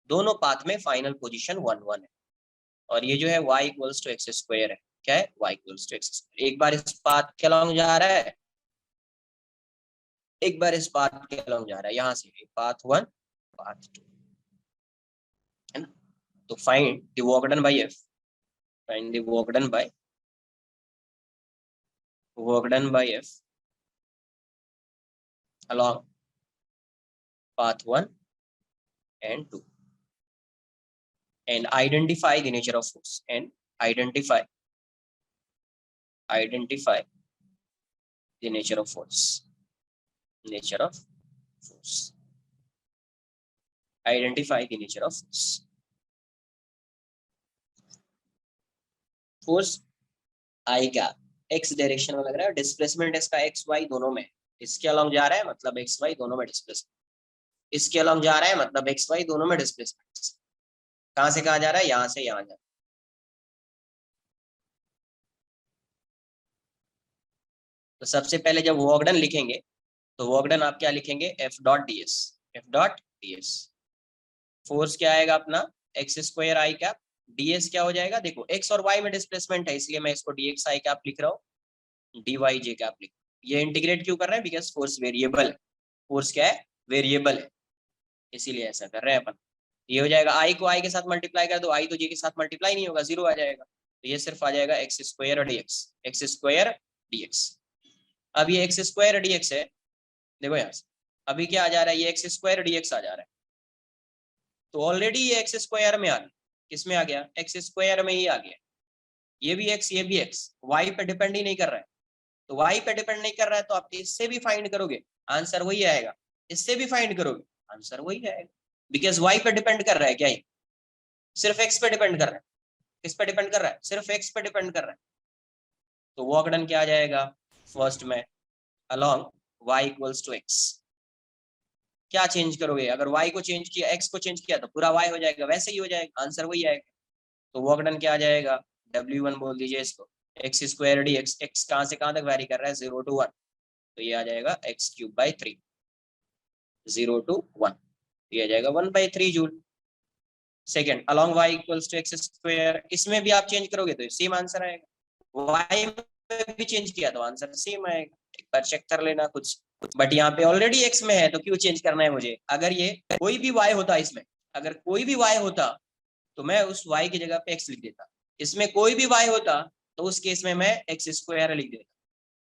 दोनों पाथ में फाइनल पोजीशन 1 1 है, और ये जो है y equals to x square है, क्या है, y equals to x square. एक बार इस पाथ के अलॉन्ग जा रहा है, एक बार इस पाथ के अलॉन्ग जा रहा है, यहाँ से पाथ 1 पाथ 2, है ना। तो find the work done bye f, find the work done bye f along path 1 and 2, and identify the nature of force, and identify the nature of force, identify the nature of force आई का x direction में लग रहा है, displacement इसका x y दोनों में, इसके along जा रहा है मतलब x y दोनों में डिस्प्लेसमेंट, इसके अलॉन्ग जा रहा है मतलब x y दोनों में डिस्प्लेसमेंट। कहां से कहां जा रहा है, यहां से यहां जा रहा है। तो सबसे पहले जब वर्क डन लिखेंगे तो वर्क डन आप क्या लिखेंगे, f डॉट ds, फोर्स क्या आएगा अपना x square i cap, ds क्या हो जाएगा, देखो x और y में डिस्प्लेसमेंट है इसलिए मैं इसको dx आई कैप लिख रहा हूँ, dy j कैप लिख, ये इंटीग्रेट क्यों कर रहे हैं, बिकॉज फोर्स वेरिएबल है, फोर्स क्या है, वेरिएबल है, इसीलिए ऐसा कर रहे हैं अपन। ये हो जाएगा i को i के साथ मल्टीप्लाई कर दो, i तो j के साथ मल्टीप्लाई नहीं होगा, 0 आ जाएगा, तो ये सिर्फ आ जाएगा एक्स स्क्वायर dx। अब ये एक्स स्क्वायर dx है, देखो यहाँ से अभी क्या आ जा रहा है, ये एक्स स्क्वायर dx आ जा रहा है, तो ऑलरेडी ये एक्स स्क्वायर में आ गया, किस में आ गया, एक्स स्क्वायर में ही आ गया, ये भी x ये भी x, y पे डिपेंड ही नहीं कर रहा है, तो y पे डिपेंड नहीं कर रहा है तो आप इससे भी फाइंड करोगे आंसर वही आएगा, इससे भी फाइंड करोगे आंसर वही आएगा, बिकॉज y पे डिपेंड कर रहा है, क्या ये सिर्फ x पे डिपेंड कर रहा है, किस पे डिपेंड कर रहा है, सिर्फ x पे डिपेंड कर रहा है। तो वर्क डन क्या आ जाएगा, फर्स्ट में along y equals to x, क्या चेंज करोगे, अगर y को चेंज किया, x को चेंज किया तो पूरा y हो जाएगा, वैसे ही हो जाएगा, आंसर वही आएगा। तो वर्क डन क्या आ जाएगा, W1 बोल दीजिए इसको, एक्स स्क्वायर dx, x कहां से कहां तक वैरी कर रहा है, 0 to 1, तो ये आ जाएगा x³ 0 to 1, ये आ जाएगा 1/3 joule. Second along y equals to x square, इसमें भी आप चेंज करोगे तो सेम आंसर आएगा, y में भी चेंज किया तो आंसर सेम आएगा, एक बार चेक कर लेना कुछ, बट यहाँ पे ऑलरेडी x में है तो क्यों चेंज करना है मुझे, अगर ये कोई भी y होता, इसमें अगर कोई भी y होता तो मैं उस y की जगह पे x लिख देता, इसमें कोई भी y होता तो उस केस में मैं एक्स स्क्वायर लिख देता,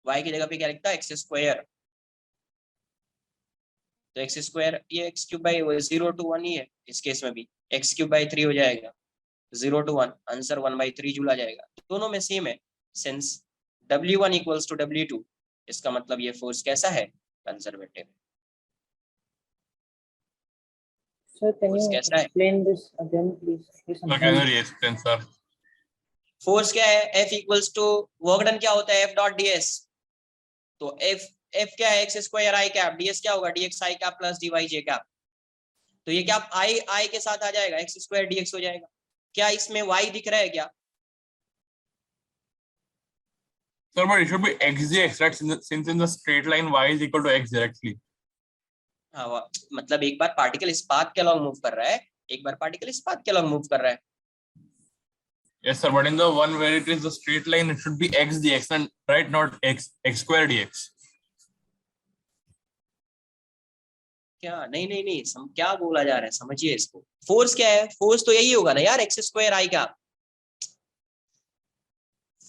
y की जगह पे क्या लिखता, एक्स स्क्वायर, तो एक्स स्क्वायर ये x³ 0 to 1 ही है, इस केस में भी x³ 3 हो जाएगा, 0 to 1 आंसर 1/3 जूल आ जाएगा, दोनों में सेम है, since W1 equals to W2, इसका मतलब ये फोर्स कैसा है, conservative. Sir, can force you कैसा है, explain this again, please? Can you re-explain, sir? Force क्या है, F equals to work done क्या होता है, F डॉट ds, तो F क्या है, x square i cap, ds क्या होगा, dx i cap plus dy j cap, तो ये क्या I के साथ आ जाएगा, एक्स स्क्वायर dx हो जाएगा, क्या इसमें y दिख रहा है क्या, Sir, but it should be x dx, right? Since in the straight line y is equal to x directly. हाँ, मतलब एक बार पार्टिकल इस पाथ के अलॉन्ग मूव कर रहा है, एक बार पार्टिकल इस पाथ के अलॉन्ग मूव कर रहा है. Yes, sir. But in the one where it is the straight line, it should be x dx, and right, not x square dx. क्या नहीं क्या बोला जा रहा है, समझिए इसको. फोर्स क्या है? फोर्स तो यही होगा ना यार, एक्स स्क्वायर आई का.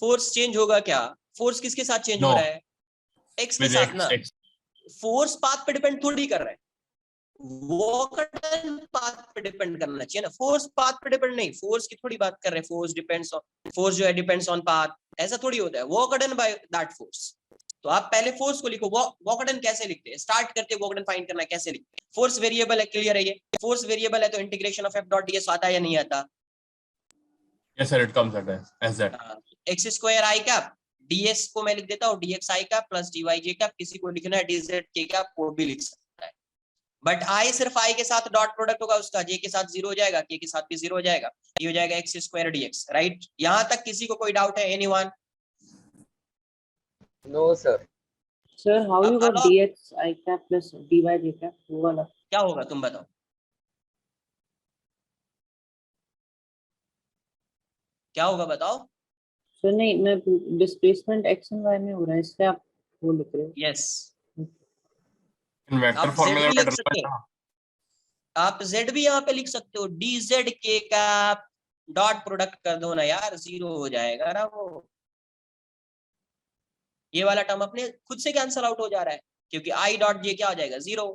फोर्स चेंज होगा क्या? फोर्स किसके साथ चेंज हो रहा है? एक्स के साथ ना. फोर्स पाथ पे डिपेंड थोड़ी कर रहा है, वॉकडन पाथ पे डिपेंड करना चाहिए ना. फोर्स पाथ पे डिपेंड नहीं, फोर्स की थोड़ी बात कर रहे हैं. फोर्स डिपेंड्स ऑन, फोर्स जो है डिपेंड्स ऑन पाथ, ऐसा थोड़ी होता है. वॉकडन बाय दैट फोर्स. तो आप पहले फोर्स को लिखो. वॉकडन कैसे लिखते हैं? स्टार्ट करते हैं वॉकडन फाइंड करना कैसे लिखते हैं. फोर्स वेरिएबल है, क्लियर है ये. फोर्स वेरिएबल है तो integration of F dot DS आता है या नहीं आता? Yes, sir. It comes as that. X square i cap, DS को मैं लिख देता हूँ डीएक्स आई कैप प्लस डीवाई जे कैप. किसी को लिखना है डीजेड के कैप, वो भी लिख सकता है. बट आई सिर्फ आई के साथ डॉट प्रोडक्ट होगा उसका, जे के साथ 0 हो जाएगा, के साथ भी 0 हो जाएगा. ये हो जाएगा एक्स स्क्वायर डीएक्स. राइट, यहां तक किसी को कोई डाउट है? Anyone? No sir. Sir, how you got dx I cap plus dy j cap? वो वाला क्या होगा तुम बताओ? क्या होगा बताओ? सर नहीं, मैं डिस्प्लेसमेंट x and y में हो रहा है, इसलिए आप वो लिख रहे हो. यस, In vector आप formula, z भी लिख सकते हो. आप z भी यहाँ पे लिख सकते हो. dz के कैप डॉट प्रोडक्ट कर दो ना यार, 0 हो जाएगा ना वो. ये वाला टर्म अपने खुद से कैंसल आउट हो जा रहा है, क्योंकि आई डॉट जे क्या हो जाएगा? 0.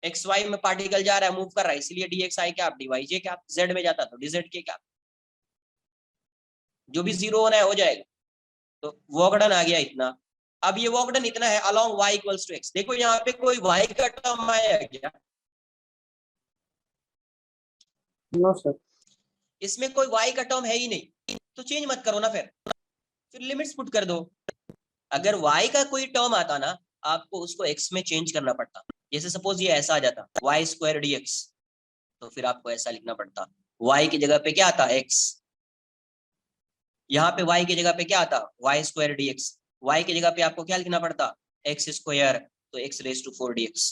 एक्स वाई में पार्टिकल जा रहा है, मूव कर रहा है, इसलिए dx i cap dy J cap. z में जाता तो dz के कैप. जो भी 0 होना है हो जाएगा. तो वॉकडन आ गया इतना. अब ये वॉकडन इतना है along y equals to x. देखो यहाँ पे कोई y का टर्म आया क्या? No sir. इसमें कोई y का टर्म है ही नहीं, तो चेंज मत करो ना. फिर लिमिट्स पुट कर दो. अगर y का कोई टर्म आता ना, आपको उसको x में चेंज करना पड़ता. जैसे सपोज ये ऐसा आ जाता y स्क्वायर dx, तो फिर आपको ऐसा लिखना पड़ता. y की जगह पे क्या आता? x. यहाँ पे y की जगह पे क्या आता? y square dx. y की जगह पे आपको क्या लिखना पड़ता? x स्क्वायर, तो x रेज टू 4 dx.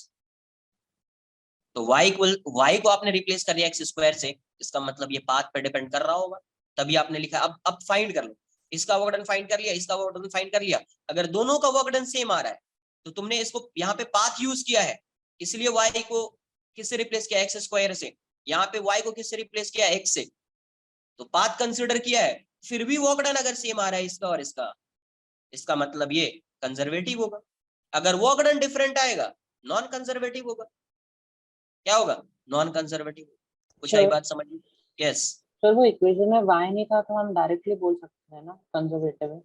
तो y को आपने रिप्लेस कर दिया x स्क्वायर से. इसका मतलब ये पाथ पे डिपेंड कर रहा होगा, तभी आपने लिखा. अब फाइंड कर लो. इसका वॉकडन फाइंड कर लिया, इसका वॉकडन फाइंड कर लिया. अगर दोनों का वॉकडन सेम आ रहा है तो तुमने इसको यहाँ पे पाथ यूज किया है, इसलिए y को किससे रिप्लेस किया? x स्क्वायर से. यहाँ पे y को किससे रिप्लेस किया? x से. तो पाथ कंसिडर किया है, फिर भी वॉकडन अगर सेम आ रहा है इसका और इसका मतलब ये कंजर्वेटिव होगा. अगर वॉकडन डिफरेंट आएगा, नॉन कंजर्वेटिव होगा. क्या होगा? Non conservative. कुछ आई बात समझ? यस सर, वो इक्वेशन में y नहीं था तो हम डायरेक्टली बोल सकते हैं ना कंजर्वेटिव है.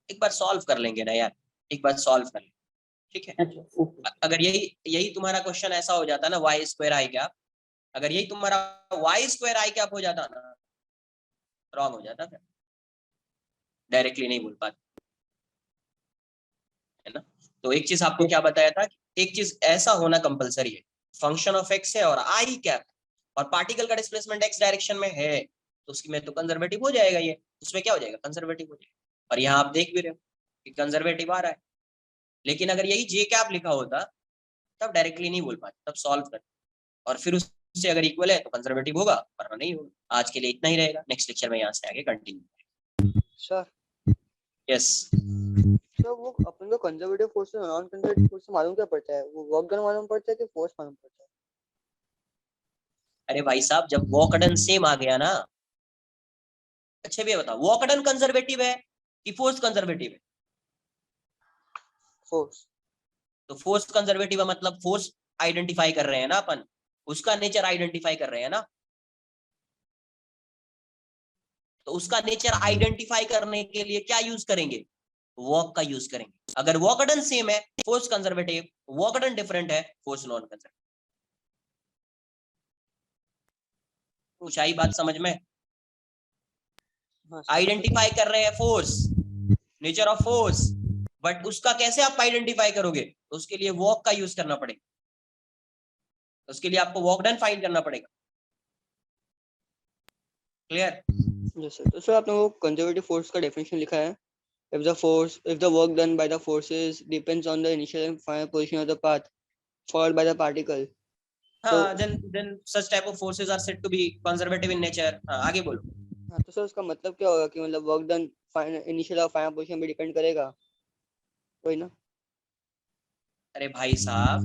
एक बार सॉल्व कर लेंगे ना यार, एक बार सॉल्व कर लेंगे. ठीक है. अच्छा, अगर यही तुम्हारा क्वेश्चन ऐसा हो जाता ना, वाई स्क्वायर आई कैप, अगर यही तुम्हारा वाई स्क्वायर आई कैप हो जाता ना, रॉन्ग हो जाता. फिर डायरेक्टली नहीं बोल पाते है ना. तो एक चीज आपको क्या बताया था, एक चीज ऐसा होना कंपलसरी है. फंक्शन ऑफ एक्स है और आई कैप, और पार्टिकल का डिस्प्लेसमेंट एक्स डायरेक्शन में है, तो उसकी में तो कंजर्वेटिव हो जाएगा. ये उसमें क्या हो जाएगा? कंजर्वेटिव हो जाएगा. और यहाँ आप देख भी रहे हो कि कंजर्वेटिव आ रहा है. लेकिन अगर यही जे कैप लिखा होता तब डायरेक्टली नहीं बोल पाते, तब सॉल्व कर, और फिर उससे अगर इक्वल है तो कंजर्वेटिव होगा, वरना नहीं होगा. आज के लिए इतना ही रहेगा. नेक्स्ट लेक्चर में यहाँ से आगे कंटिन्यू. सर यस सर, वो अपन को कंजर्वेटिव फोर्स और नॉन कंजर्वेटिव फोर्स से मालूम क्या पड़ता है? वो वर्क डन मालूम पड़ता है कि फोर्स मालूम पड़ता है? अरे भाई साहब, जब वॉकडन सेम आ गया ना. अच्छा भी बताओ, वॉकडन कंजर्वेटिव है कि फोर्स कंजर्वेटिव है? फोर्स. तो फोर्स कंजर्वेटिव है मतलब फोर्स आइडेंटिफाई कर रहे हैं ना अपन, उसका नेचर आइडेंटिफाई कर रहे हैं ना. तो उसका नेचर आइडेंटिफाई करने के लिए क्या यूज करेंगे? वॉक का यूज करेंगे. अगर वॉकडन सेम है, फोर्स कंजर्वेटिव. वॉकडन डिफरेंट है, फोर्स नॉन कंजर्वेटिव. कुछ आई बात समझ में? आइडेंटिफाई कर रहे हैं force, nature of force, but उसका कैसे आप आइडेंटिफाई करोगे? तो उसके लिए वॉक का यूज करना पड़ेगा. उसके लिए आपको वॉक डन फाइंड करना पड़ेगा. क्लियर? Yes sir. तो सर आपने वो कंजर्वेटिव फोर्स का डेफिनेशन लिखा है, if the work done by the forces depends on the initial and final position of the path followed by the particle. हाँ, then such type of forces are said to be conservative in nature. हाँ, आगे बोलो। हाँ, तो sir उसका मतलब क्या होगा कि मतलब वर्क डन इनिशियल और फाइनल पोजीशन पे डिपेंड करेगा, वही ना? अरे भाई साहब,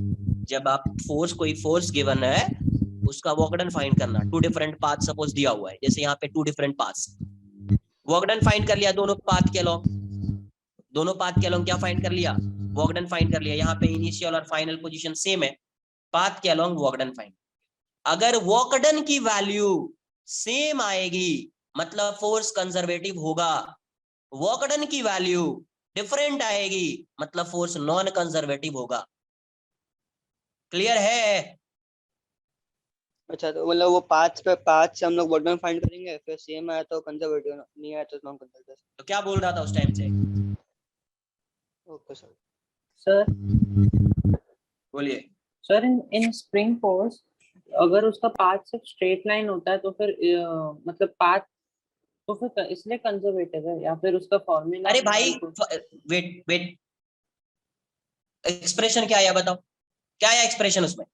जब आप कोई फोर्स गिवन है, उसका वर्क डन फाइंड करना। 2 डिफरेंट पाथ सपोज दिया हुआ है, जैसे यहाँ पे 2 different paths, work done find कर लिया दोनों पाथ के अलोंग। दोनों पाथ के अलोंग क्या फाइंड कर लिया? वर्क डन फाइंड कर लिया। यहाँ पे इनिशियल और फाइनल पोजीशन सेम है, पाथ के अलोंग वर्क डन फाइंड। अगर वर्क डन की वैल्यू सेम आएगी मतलब फोर्स कंजर्वेटिव होगा, वर्क डन की वैल्यू डिफरेंट आएगी मतलब फोर्स नॉन कंजर्वेटिव होगा। क्लियर है? अच्छा, तो मतलब वो पाथ से हम लोग वर्क डन फाइंड करेंगे, फिर सेम आया तो कंजर्वेटिव, नहीं आया तो नॉन कंजर्वेटिव। तो क्या बोल रहा था उस टाइम से? Okay sir. सर बोलिए। सर इन स्प्रिंग फोर्स अगर उसका पाथ सिर्फ स्ट्रेट लाइन होता है तो फिर मतलब पाथ तो फिर इसलिए कंजर्वेटिव है, या फिर उसका फॉर्मूला? अरे भाई वेट, एक्सप्रेशन क्या आया बताओ, क्या आया एक्सप्रेशन उसमें?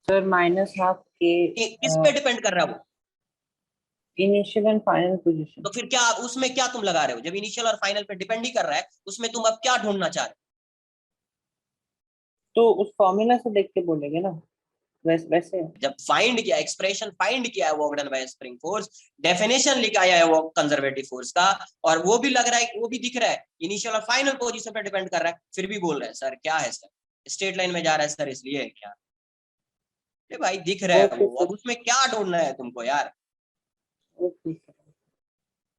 सर -12 के किस पे डिपेंड कर रहा है वो? Initial and final position. तो फिर क्या उसमें क्या तुम लगा रहे हो? जब इनिशियल और फाइनल पे डिपेंड ही कर रहा है, उसमें तुम अब क्या ढूंढना चाह रहे हो? तो उस फॉर्मूला से देख के बोलेंगे ना, वैसे जब फाइंड किया, एक्सप्रेशन फाइंड किया है work done by spring force, definition लिखाया है वो कंजर्वेटिव फोर्स का, और वो भी लग रहा है, वो भी दिख रहा है इनिशियल और फाइनल पोजीशन पे डिपेंड कर रहा है, फिर भी बोल रहे हैं सर क्या है सर, स्ट्रेट लाइन में जा रहा है सर इसलिए क्या? अरे भाई दिख रहा है वो, अब उसमें क्या ढूंढना है तुमको यार? ओके।